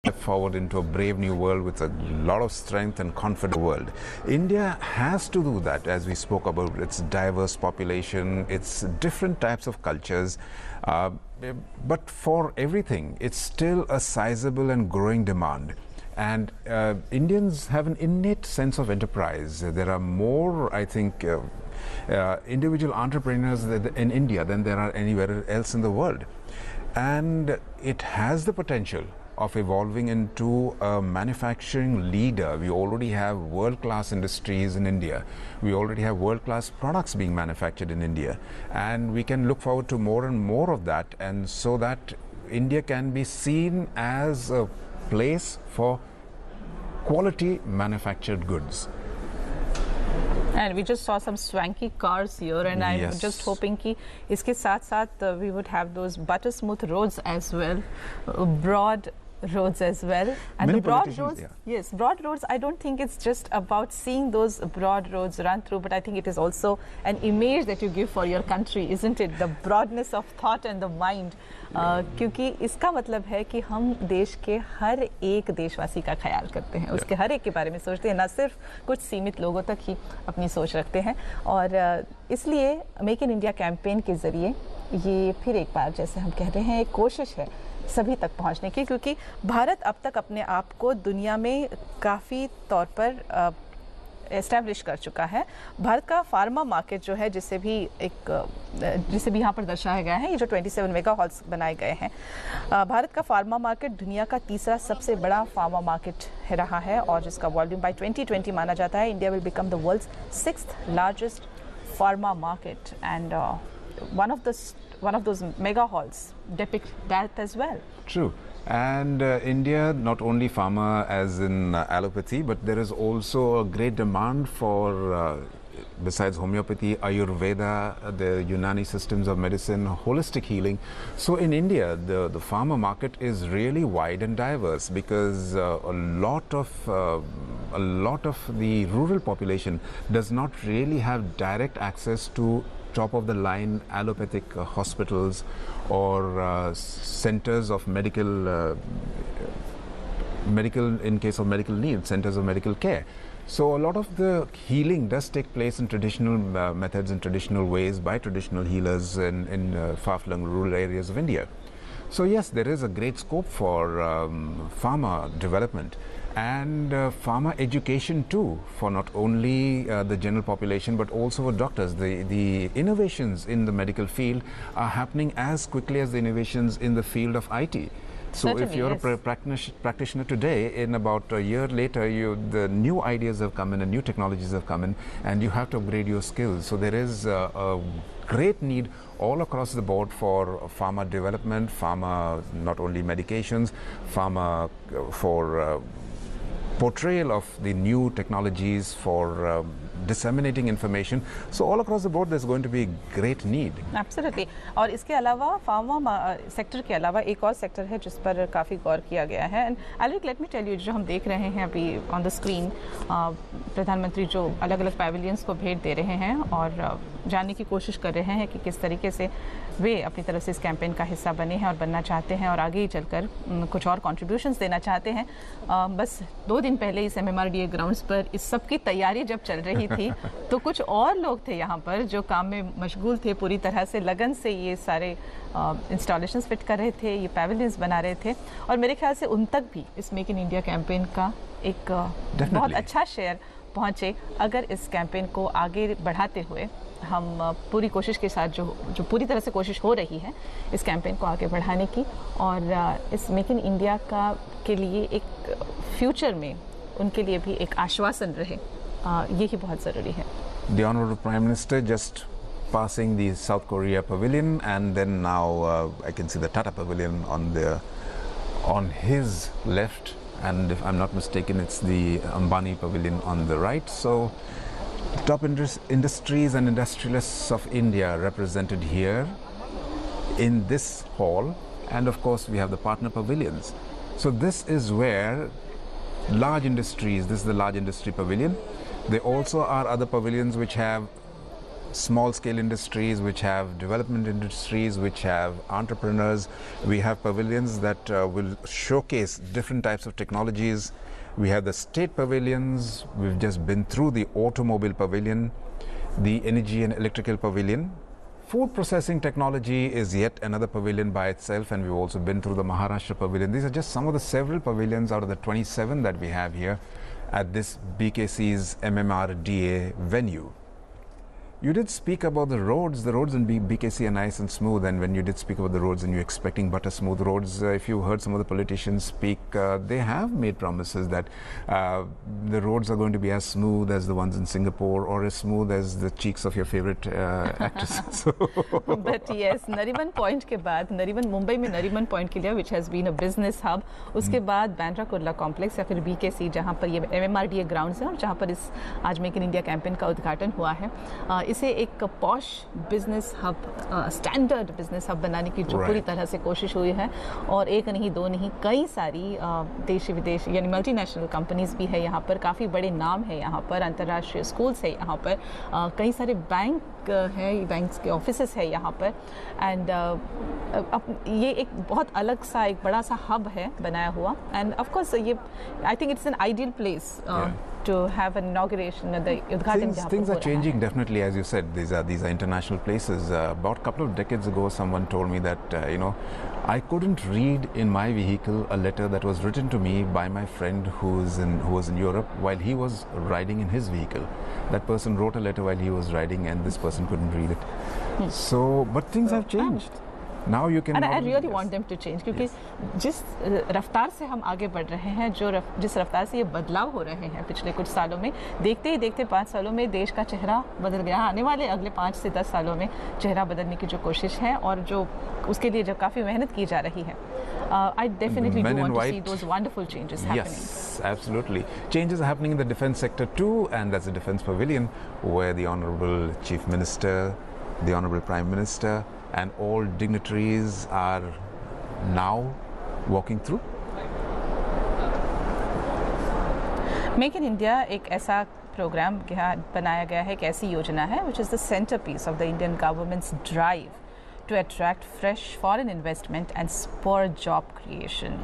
step forward into a brave new world with a lot of strength and confident world. India has to do that, as we spoke about its diverse population, its different types of cultures. But for everything, it's still a sizable and growing demand. And Indians have an innate sense of enterprise. There are more, I think, individual entrepreneurs in India than there are anywhere else in the world. And it has the potential of evolving into a manufacturing leader. We already have world-class industries in India. We already have world-class products being manufactured in India. And we can look forward to more and more of that, and so that India can be seen as a place for quality manufactured goods. And we just saw some swanky cars here, and I'm just hoping कि इसके साथ-साथ we would have those butter smooth roads as well, broad roads as well. And Many the broad roads, yeah. yes, broad roads, I don't think it's just about seeing those broad roads run through, but I think it is also an image that you give for your country, isn't it? The broadness of thought and the mind. क्योंकि इसका मतलब है कि हम देश के हर एक देशवासी का ख्याल करते हैं, उसके हर एक के बारे में सोचते हैं, ना सिर्फ कुछ सीमित लोगों तक ही अपनी सोच रखते हैं. और इसलिए मेक इन इंडिया कैंपेन के ज़रिए ये फिर एक बार, जैसे हम कह रहे हैं, एक कोशिश है सभी तक पहुंचने की, क्योंकि भारत अब तक अपने आप को दुनिया में काफ़ी तौर पर एस्टैब्लिश कर चुका है. भारत का फार्मा मार्केट जो है, जिसे भी यहाँ पर दर्शाया गया है, ये जो 27 मेगा हॉल्स बनाए गए हैं, भारत का फार्मा मार्केट दुनिया का तीसरा सबसे बड़ा फार्मा मार्केट रहा है, और जिसका वॉल्यूम बाय 2020 माना जाता है India will become the world's 6th largest pharma market, and one of those mega halls depict that as well. True. And India, not only pharma as in allopathy, but there is also a great demand for, besides homeopathy, Ayurveda, the Unani systems of medicine, holistic healing. So in India, the pharma market is really wide and diverse, because a lot of the rural population does not really have direct access to top of the line allopathic hospitals or centers of medical in case of medical needs, centers of medical care. So a lot of the healing does take place in traditional methods and traditional ways by traditional healers in far-flung rural areas of India. So yes, there is a great scope for pharma development and pharma education too, for not only the general population but also for doctors. The innovations in the medical field are happening as quickly as the innovations in the field of IT. So Certainly, if you're yes. a practitioner today, in about a year later, the new ideas have come in and new technologies have come in, and you have to upgrade your skills. So there is a great need all across the board for pharma development, pharma, not only medications, pharma for portrayal of the new technologies, for disseminating information. So all across the board there's going to be great need. Absolutely. और इसके अलावा pharma sector के अलावा एक और sector है जिस पर काफ़ी गौर किया गया है. And Ulrich, let me tell you, जो हम देख रहे हैं अभी ऑन द स्क्रीन, प्रधानमंत्री जो अलग अलग पैविलियंस को भेंट दे रहे हैं और जानने की कोशिश कर रहे हैं कि किस तरीके से वे अपनी तरफ से इस कैंपेन का हिस्सा बने हैं और बनना चाहते हैं और आगे ही चलकर कुछ और कॉन्ट्रीब्यूशंस देना चाहते हैं. बस 2 दिन पहले इस MMRDA ग्राउंड्स पर इस सब की तैयारी जब चल रही थी तो कुछ और लोग थे यहाँ पर जो काम में मशगूल थे, पूरी तरह से लगन से ये सारे इंस्टॉलेशंस फिट कर रहे थे, ये पैविलियंस बना रहे थे, और मेरे ख्याल से उन तक भी इस मेक इन इंडिया कैंपेन का एक बहुत अच्छा शेयर पहुँचे अगर इस कैंपेन को आगे बढ़ाते हुए हम पूरी कोशिश के साथ जो पूरी तरह से कोशिश हो रही है इस कैंपेन को आगे बढ़ाने की, और इस मेक इन इंडिया का के लिए एक फ्यूचर में उनके लिए भी एक आश्वासन रहे, यही बहुत ज़रूरी है. The Honorable Prime Minister just passing the South Korea pavilion, and then now I can see the Tata pavilion on his left, and if I'm not mistaken it's the Ambani pavilion on the right. So top industries and industrialists of India represented here in this hall, and of course we have the partner pavilions. So this is where large industries, this is the large industry pavilion. There also are other pavilions which have small scale industries, which have development industries, which have entrepreneurs. We have pavilions that will showcase different types of technologies. We have the state pavilions. We've just been through the automobile pavilion, the energy and electrical pavilion. Food processing technology is yet another pavilion by itself, and we've also been through the Maharashtra pavilion. These are just some of the several pavilions out of the 27 that we have here at this BKC's MMRDA venue. You did speak about the roads. The roads in BKC are nice and smooth, and when you did speak about the roads and you're expecting butter smooth roads, if you heard some of the politicians speak, they have made promises that the roads are going to be as smooth as the ones in Singapore or as smooth as the cheeks of your favorite actress. But yes, Nariman Point के बाद मुंबई में Nariman point के लिए which has been a business hub, उसके बाद Bandra Kurla complex या फिर BKC जहाँ पर ये MMRDA ग्राउंड्स हैं और जहाँ पर इस आज मेक इन इंडिया कैंपेन का उद्घाटन हुआ है, इसे एक posh business hub, standard business hub बनाने की जो पूरी तरह से कोशिश हुई है, और एक नहीं दो नहीं कई सारी देशी विदेशी यानी मल्टीनेशनल कंपनीज भी है यहाँ पर, काफ़ी बड़े नाम है यहाँ पर, अंतर्राष्ट्रीय स्कूल्स है यहाँ पर, कई सारे बैंक है, बैंक्स के ऑफिसेस है यहाँ पर, एंड ये एक बहुत अलग सा एक बड़ा सा हब है बनाया हुआ, एंड ऑफ कोर्स ये I think it's an ideal place to have an inauguration at the Udghatin. Things are changing definitely, as you said. These are international places. About a couple of decades ago, someone told me that I couldn't read in my vehicle a letter that was written to me by my friend who was in Europe while he was riding in his vehicle. That person wrote a letter while he was riding, and this person couldn't read it. So, but things have changed. Now you can. And I really want them to change, क्योंकि जिस रफ्तार से हम आगे बढ़ रहे हैं, जिस रफ्तार से ये बदलाव हो रहे हैं पिछले कुछ सालों में, देखते ही देखते 5 सालों में देश का चेहरा बदल गया। आने वाले अगले 5 से 10 सालों में चेहरा बदलने की जो कोशिश है और जो उसके लिए जो काफ़ी मेहनत की जा रही है, I definitely do want to see those wonderful changes happening. Yes, absolutely. Changes are happening in the defense sector too, and that's the Defense Pavilion, where the Honorable Chief Minister, the Honorable Prime Minister, and all dignitaries are now walking through. Make in India एक ऐसा programme बनाया गया है, एक ऐसी योजना है which is the centerpiece of the Indian government's drive to attract fresh foreign investment and spur job creation.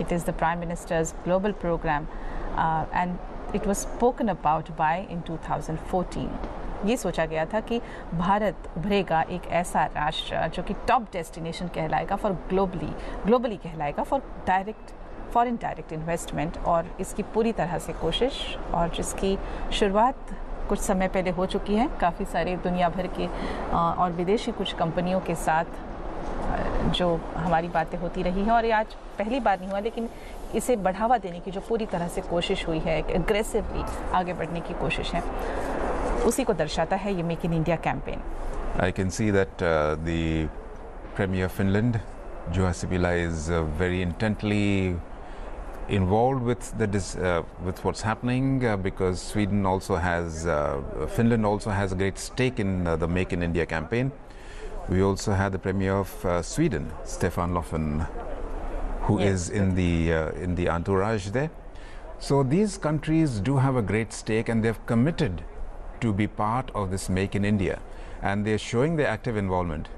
It is the Prime Minister's global program and it was spoken about by in 2014. ये सोचा गया था कि भारत उभरेगा एक ऐसा राष्ट्र जो कि टॉप डेस्टिनेशन कहलाएगा फॉर ग्लोबली कहलाएगा फॉर डायरेक्ट इन्वेस्टमेंट, और इसकी पूरी तरह से कोशिश और जिसकी शुरुआत कुछ समय पहले हो चुकी है काफ़ी सारे दुनिया भर के और विदेशी कुछ कंपनियों के साथ जो हमारी बातें होती रही हैं, और ये आज पहली बार नहीं हुआ, लेकिन इसे बढ़ावा देने की जो पूरी तरह से कोशिश हुई है, एग्रेसिवली आगे बढ़ने की कोशिश है, उसी को दर्शाता है ये make in India campaign. I can see that the Premier of Finland, Juha Sipilä, is very intently involved with what's happening because Finland also has a great stake in the Make in India campaign. We also had the Premier of Sweden, Stefan Löfven, who is in the entourage there. So these countries do have a great stake, and they've committed to be part of this Make in India, and they're showing their active involvement.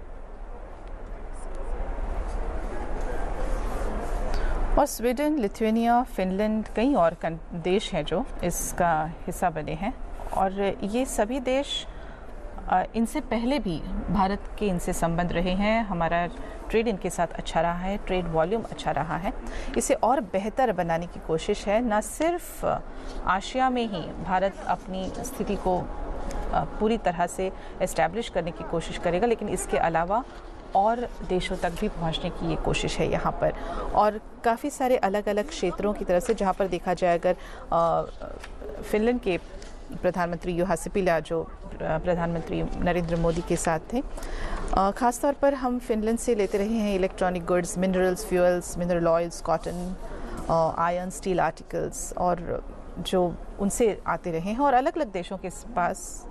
और Sweden, Lithuania, Finland, कई और देश हैं जो इसका हिस्सा बने हैं, और ये सभी देश इनसे पहले भी भारत के इनसे संबंध रहे हैं. हमारा ट्रेड इनके साथ अच्छा रहा है, ट्रेड वॉल्यूम अच्छा रहा है. इसे और बेहतर बनाने की कोशिश है. न सिर्फ आशिया में ही भारत अपनी स्थिति को पूरी तरह से एस्टैब्लिश करने की कोशिश करेगा, लेकिन इसके अलावा और देशों तक भी पहुंचने की ये कोशिश है यहाँ पर, और काफ़ी सारे अलग अलग क्षेत्रों की तरफ से. जहाँ पर देखा जाए, अगर फिनलैंड के प्रधानमंत्री जुहा सिपिला जो प्रधानमंत्री नरेंद्र मोदी के साथ थे, ख़ास तौर पर हम फिनलैंड से लेते रहे हैं electronic goods, minerals, fuels, mineral oils, cotton, iron, steel articles, और जो उनसे आते रहे हैं. और अलग अलग देशों के पास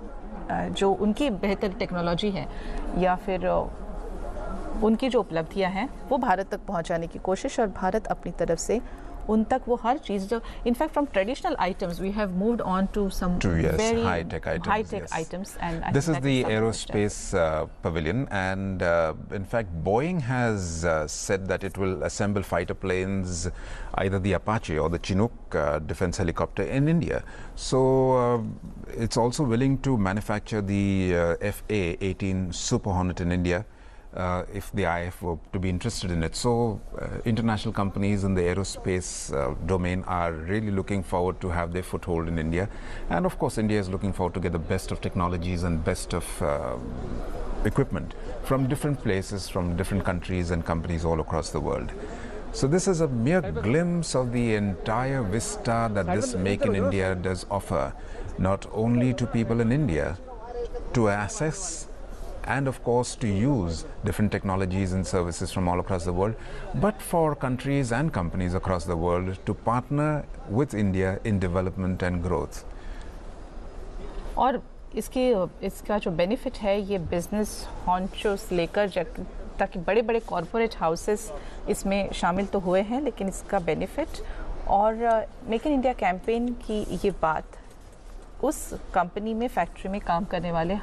जो उनकी बेहतर टेक्नोलॉजी है या फिर उनकी जो उपलब्धियां हैं वो भारत तक पहुंचाने की कोशिश, और भारत अपनी तरफ से उन तक वो हर चीज़ जो in fact from traditional items we have moved on to some very high-tech items and I this think is that the something to aerospace pavilion, and in fact Boeing has said that it will assemble fighter planes, either the Apache or the Chinook defense helicopter in India. So it's also willing to manufacture the FA-18 Super Hornet in India, if the IF were to be interested in it. So international companies in the aerospace domain are really looking forward to have their foothold in India, and of course India is looking forward to get the best of technologies and best of equipment from different places, from different countries and companies all across the world. So this is a mere glimpse of the entire vista that this Make in India does offer, not only to people in India to access and of course to use different technologies and services from all across the world, but for countries and companies across the world to partner with India in development and growth. और इसका जो benefit है ये business हॉन्चोस लेकर ताकि बड़े बड़े corporate houses इसमें शामिल तो हुए हैं, लेकिन इसका बेनिफिट और मेक इन इंडिया कैंपेन की ये बात उस कंपनी में फैक्ट्री में काम करने वाले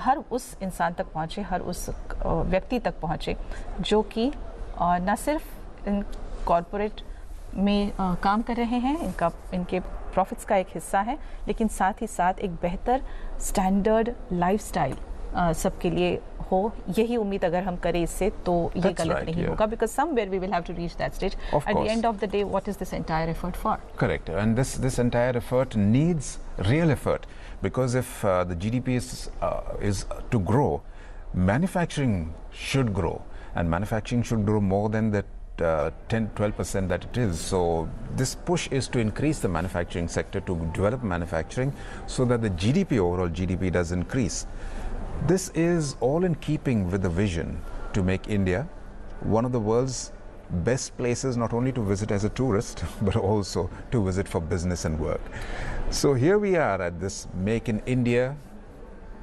हर उस इंसान तक पहुँचे, हर उस व्यक्ति तक पहुँचे जो कि न सिर्फ इन कॉरपोरेट में काम कर रहे हैं, इनके प्रॉफिट्स का एक हिस्सा है, लेकिन साथ ही साथ एक बेहतर स्टैंडर्ड लाइफस्टाइल सबके लिए हो। यही उम्मीद अगर हम करें इससे तो ये गलत नहीं होगा, because somewhere we will have to reach that stage. At the end of the day, what is this entire effort for? Correct, and this entire effort needs real effort, because if the GDP is to grow, manufacturing should grow, and manufacturing should grow more than that 10-12% that it is. So this push is to increase the manufacturing sector, to develop manufacturing so that the overall GDP does increase. This is all in keeping with the vision to make India one of the world's best places, not only to visit as a tourist, but also to visit for business and work. So here we are at this Make in India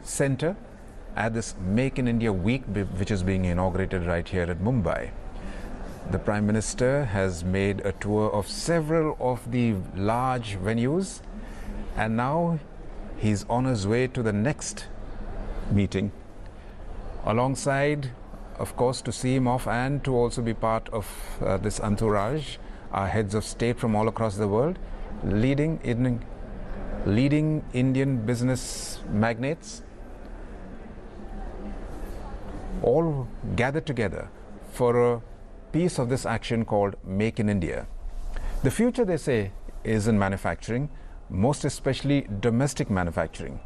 Center, at this Make in India Week, which is being inaugurated right here at Mumbai. The Prime Minister has made a tour of several of the large venues, and now he's on his way to the next meeting, alongside, of course, to see him off and to also be part of this entourage are heads of state from all across the world, leading Indian business magnates, all gathered together for a piece of this action called Make in India. The future, they say, is in manufacturing, most especially domestic manufacturing,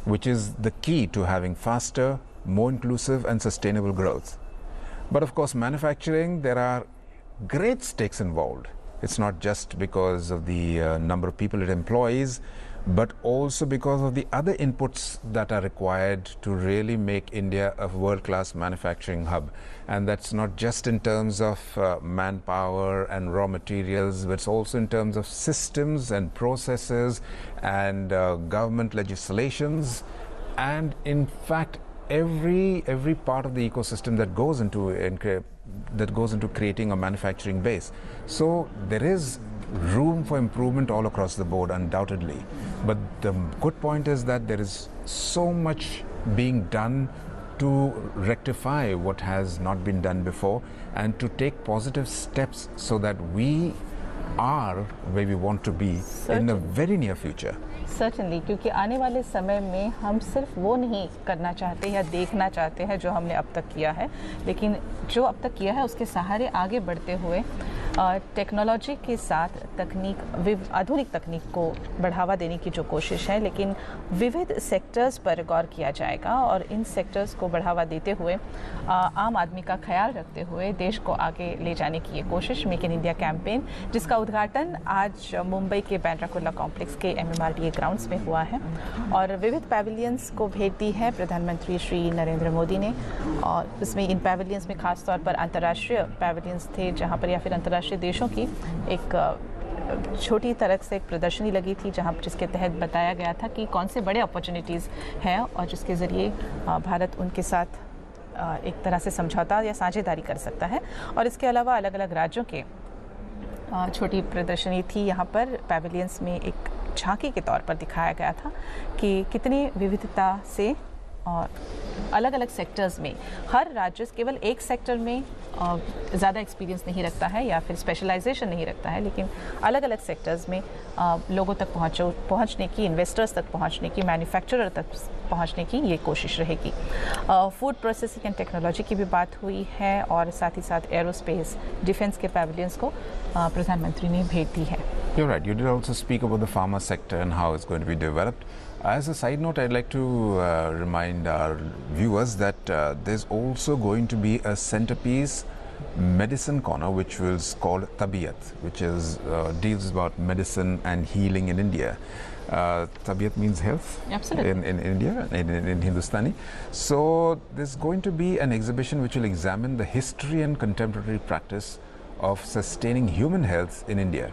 which is the key to having faster, more inclusive and sustainable growth. But of course, manufacturing, there are great stakes involved. It's not just because of the number of people it employs, but also because of the other inputs that are required to really make India a world-class manufacturing hub. And that's not just in terms of manpower and raw materials, but it's also in terms of systems and processes and government legislations, and in fact every part of the ecosystem that goes into creating a manufacturing base. So there is room for improvement all across the board, undoubtedly. But the good point is that there is so much being done to rectify what has not been done before and to take positive steps so that we are where we want to be in the very near future. Certainly, क्योंकि आने वाले समय में हम सिर्फ वो नहीं करना चाहते या देखना चाहते हैं जो हमने अब तक किया है, लेकिन जो अब तक किया है उसके सहारे आगे बढ़ते हुए टेक्नोलॉजी के साथ आधुनिक तकनीक को बढ़ावा देने की जो कोशिश है, लेकिन विविध सेक्टर्स पर गौर किया जाएगा और इन सेक्टर्स को बढ़ावा देते हुए आम आदमी का ख्याल रखते हुए देश को आगे ले जाने की ये कोशिश मेक इन इंडिया कैंपेन, जिसका उद्घाटन आज मुंबई के बैंड्रा कॉम्प्लेक्स के MMRDA ग्राउंड्स में हुआ है और विविध पैविलियंस को भेंट दी है प्रधानमंत्री श्री नरेंद्र मोदी ने। और इसमें इन पैविलियंस में खास तौर पर अंतर्राष्ट्रीय पैविलियंस थे, जहाँ पर या फिर अंतर्राष्ट्रीय देशों की एक छोटी तरह से एक प्रदर्शनी लगी थी, जिसके तहत बताया गया था कि कौन से बड़े अपॉर्चुनिटीज़ हैं और जिसके ज़रिए भारत उनके साथ एक तरह से समझौता या साझेदारी कर सकता है। और इसके अलावा अलग अलग राज्यों के छोटी प्रदर्शनी थी यहाँ पर पैवेलियंस में, एक झांकी के तौर पर दिखाया गया था कि कितनी विविधता से और अलग अलग सेक्टर्स में हर राज्य केवल एक सेक्टर में ज़्यादा एक्सपीरियंस नहीं रखता है या फिर स्पेशलाइजेशन नहीं रखता है, लेकिन अलग अलग सेक्टर्स में लोगों तक पहुंचने की, इन्वेस्टर्स तक पहुंचने की, मैन्युफैक्चरर तक पहुंचने की ये कोशिश रहेगी। फूड प्रोसेसिंग एंड टेक्नोलॉजी की भी बात हुई है और साथ ही साथ एरोस्पेस, डिफेंस के पैवेलियंस को प्रधानमंत्री ने भेंट दी है। You're right. You did also speak about the pharma sector and how it's going to be developed. As a side note, I'd like to remind our viewers that there's also going to be a centerpiece medicine corner, which was called Tabiyat, which is deals about medicine and healing in India. Tabiyat means health. Absolutely. In India, in Hindustani. So there's going to be an exhibition which will examine the history and contemporary practice of sustaining human health in India.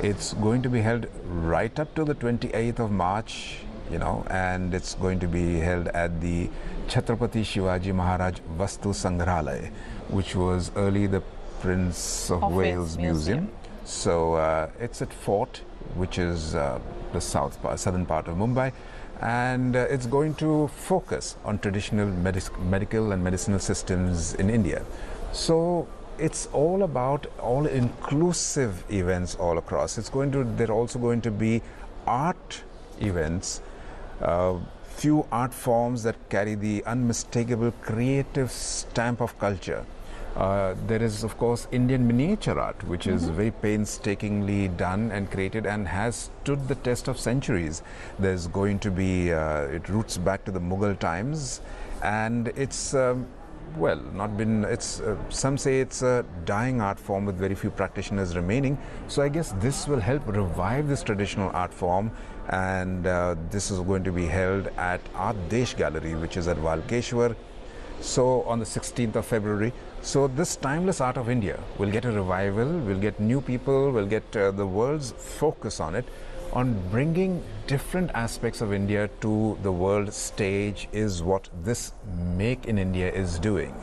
It's going to be held right up to the 28th of March, and it's going to be held at the Chhatrapati Shivaji Maharaj Vastu Sangrahalaya, which was early the Prince of Wales Museum. So it's at Fort, which is the southern part of Mumbai, and it's going to focus on traditional medical and medicinal systems in India. So it's all about all-inclusive events all across. There are also going to be art events, few art forms that carry the unmistakable creative stamp of culture. There is, of course, Indian miniature art, which is very painstakingly done and created and has stood the test of centuries. There's going to be, it roots back to the Mughal times, and it's some say it's a dying art form with very few practitioners remaining. So I guess this will help revive this traditional art form, and this is going to be held at Art Desh Gallery, which is at Walkeshwar, so on the 16th of February. So this timeless art of India will get a revival, will get new people, will get the world's focus on it, on bringing different aspects of India to the world stage is what this Make in India is doing.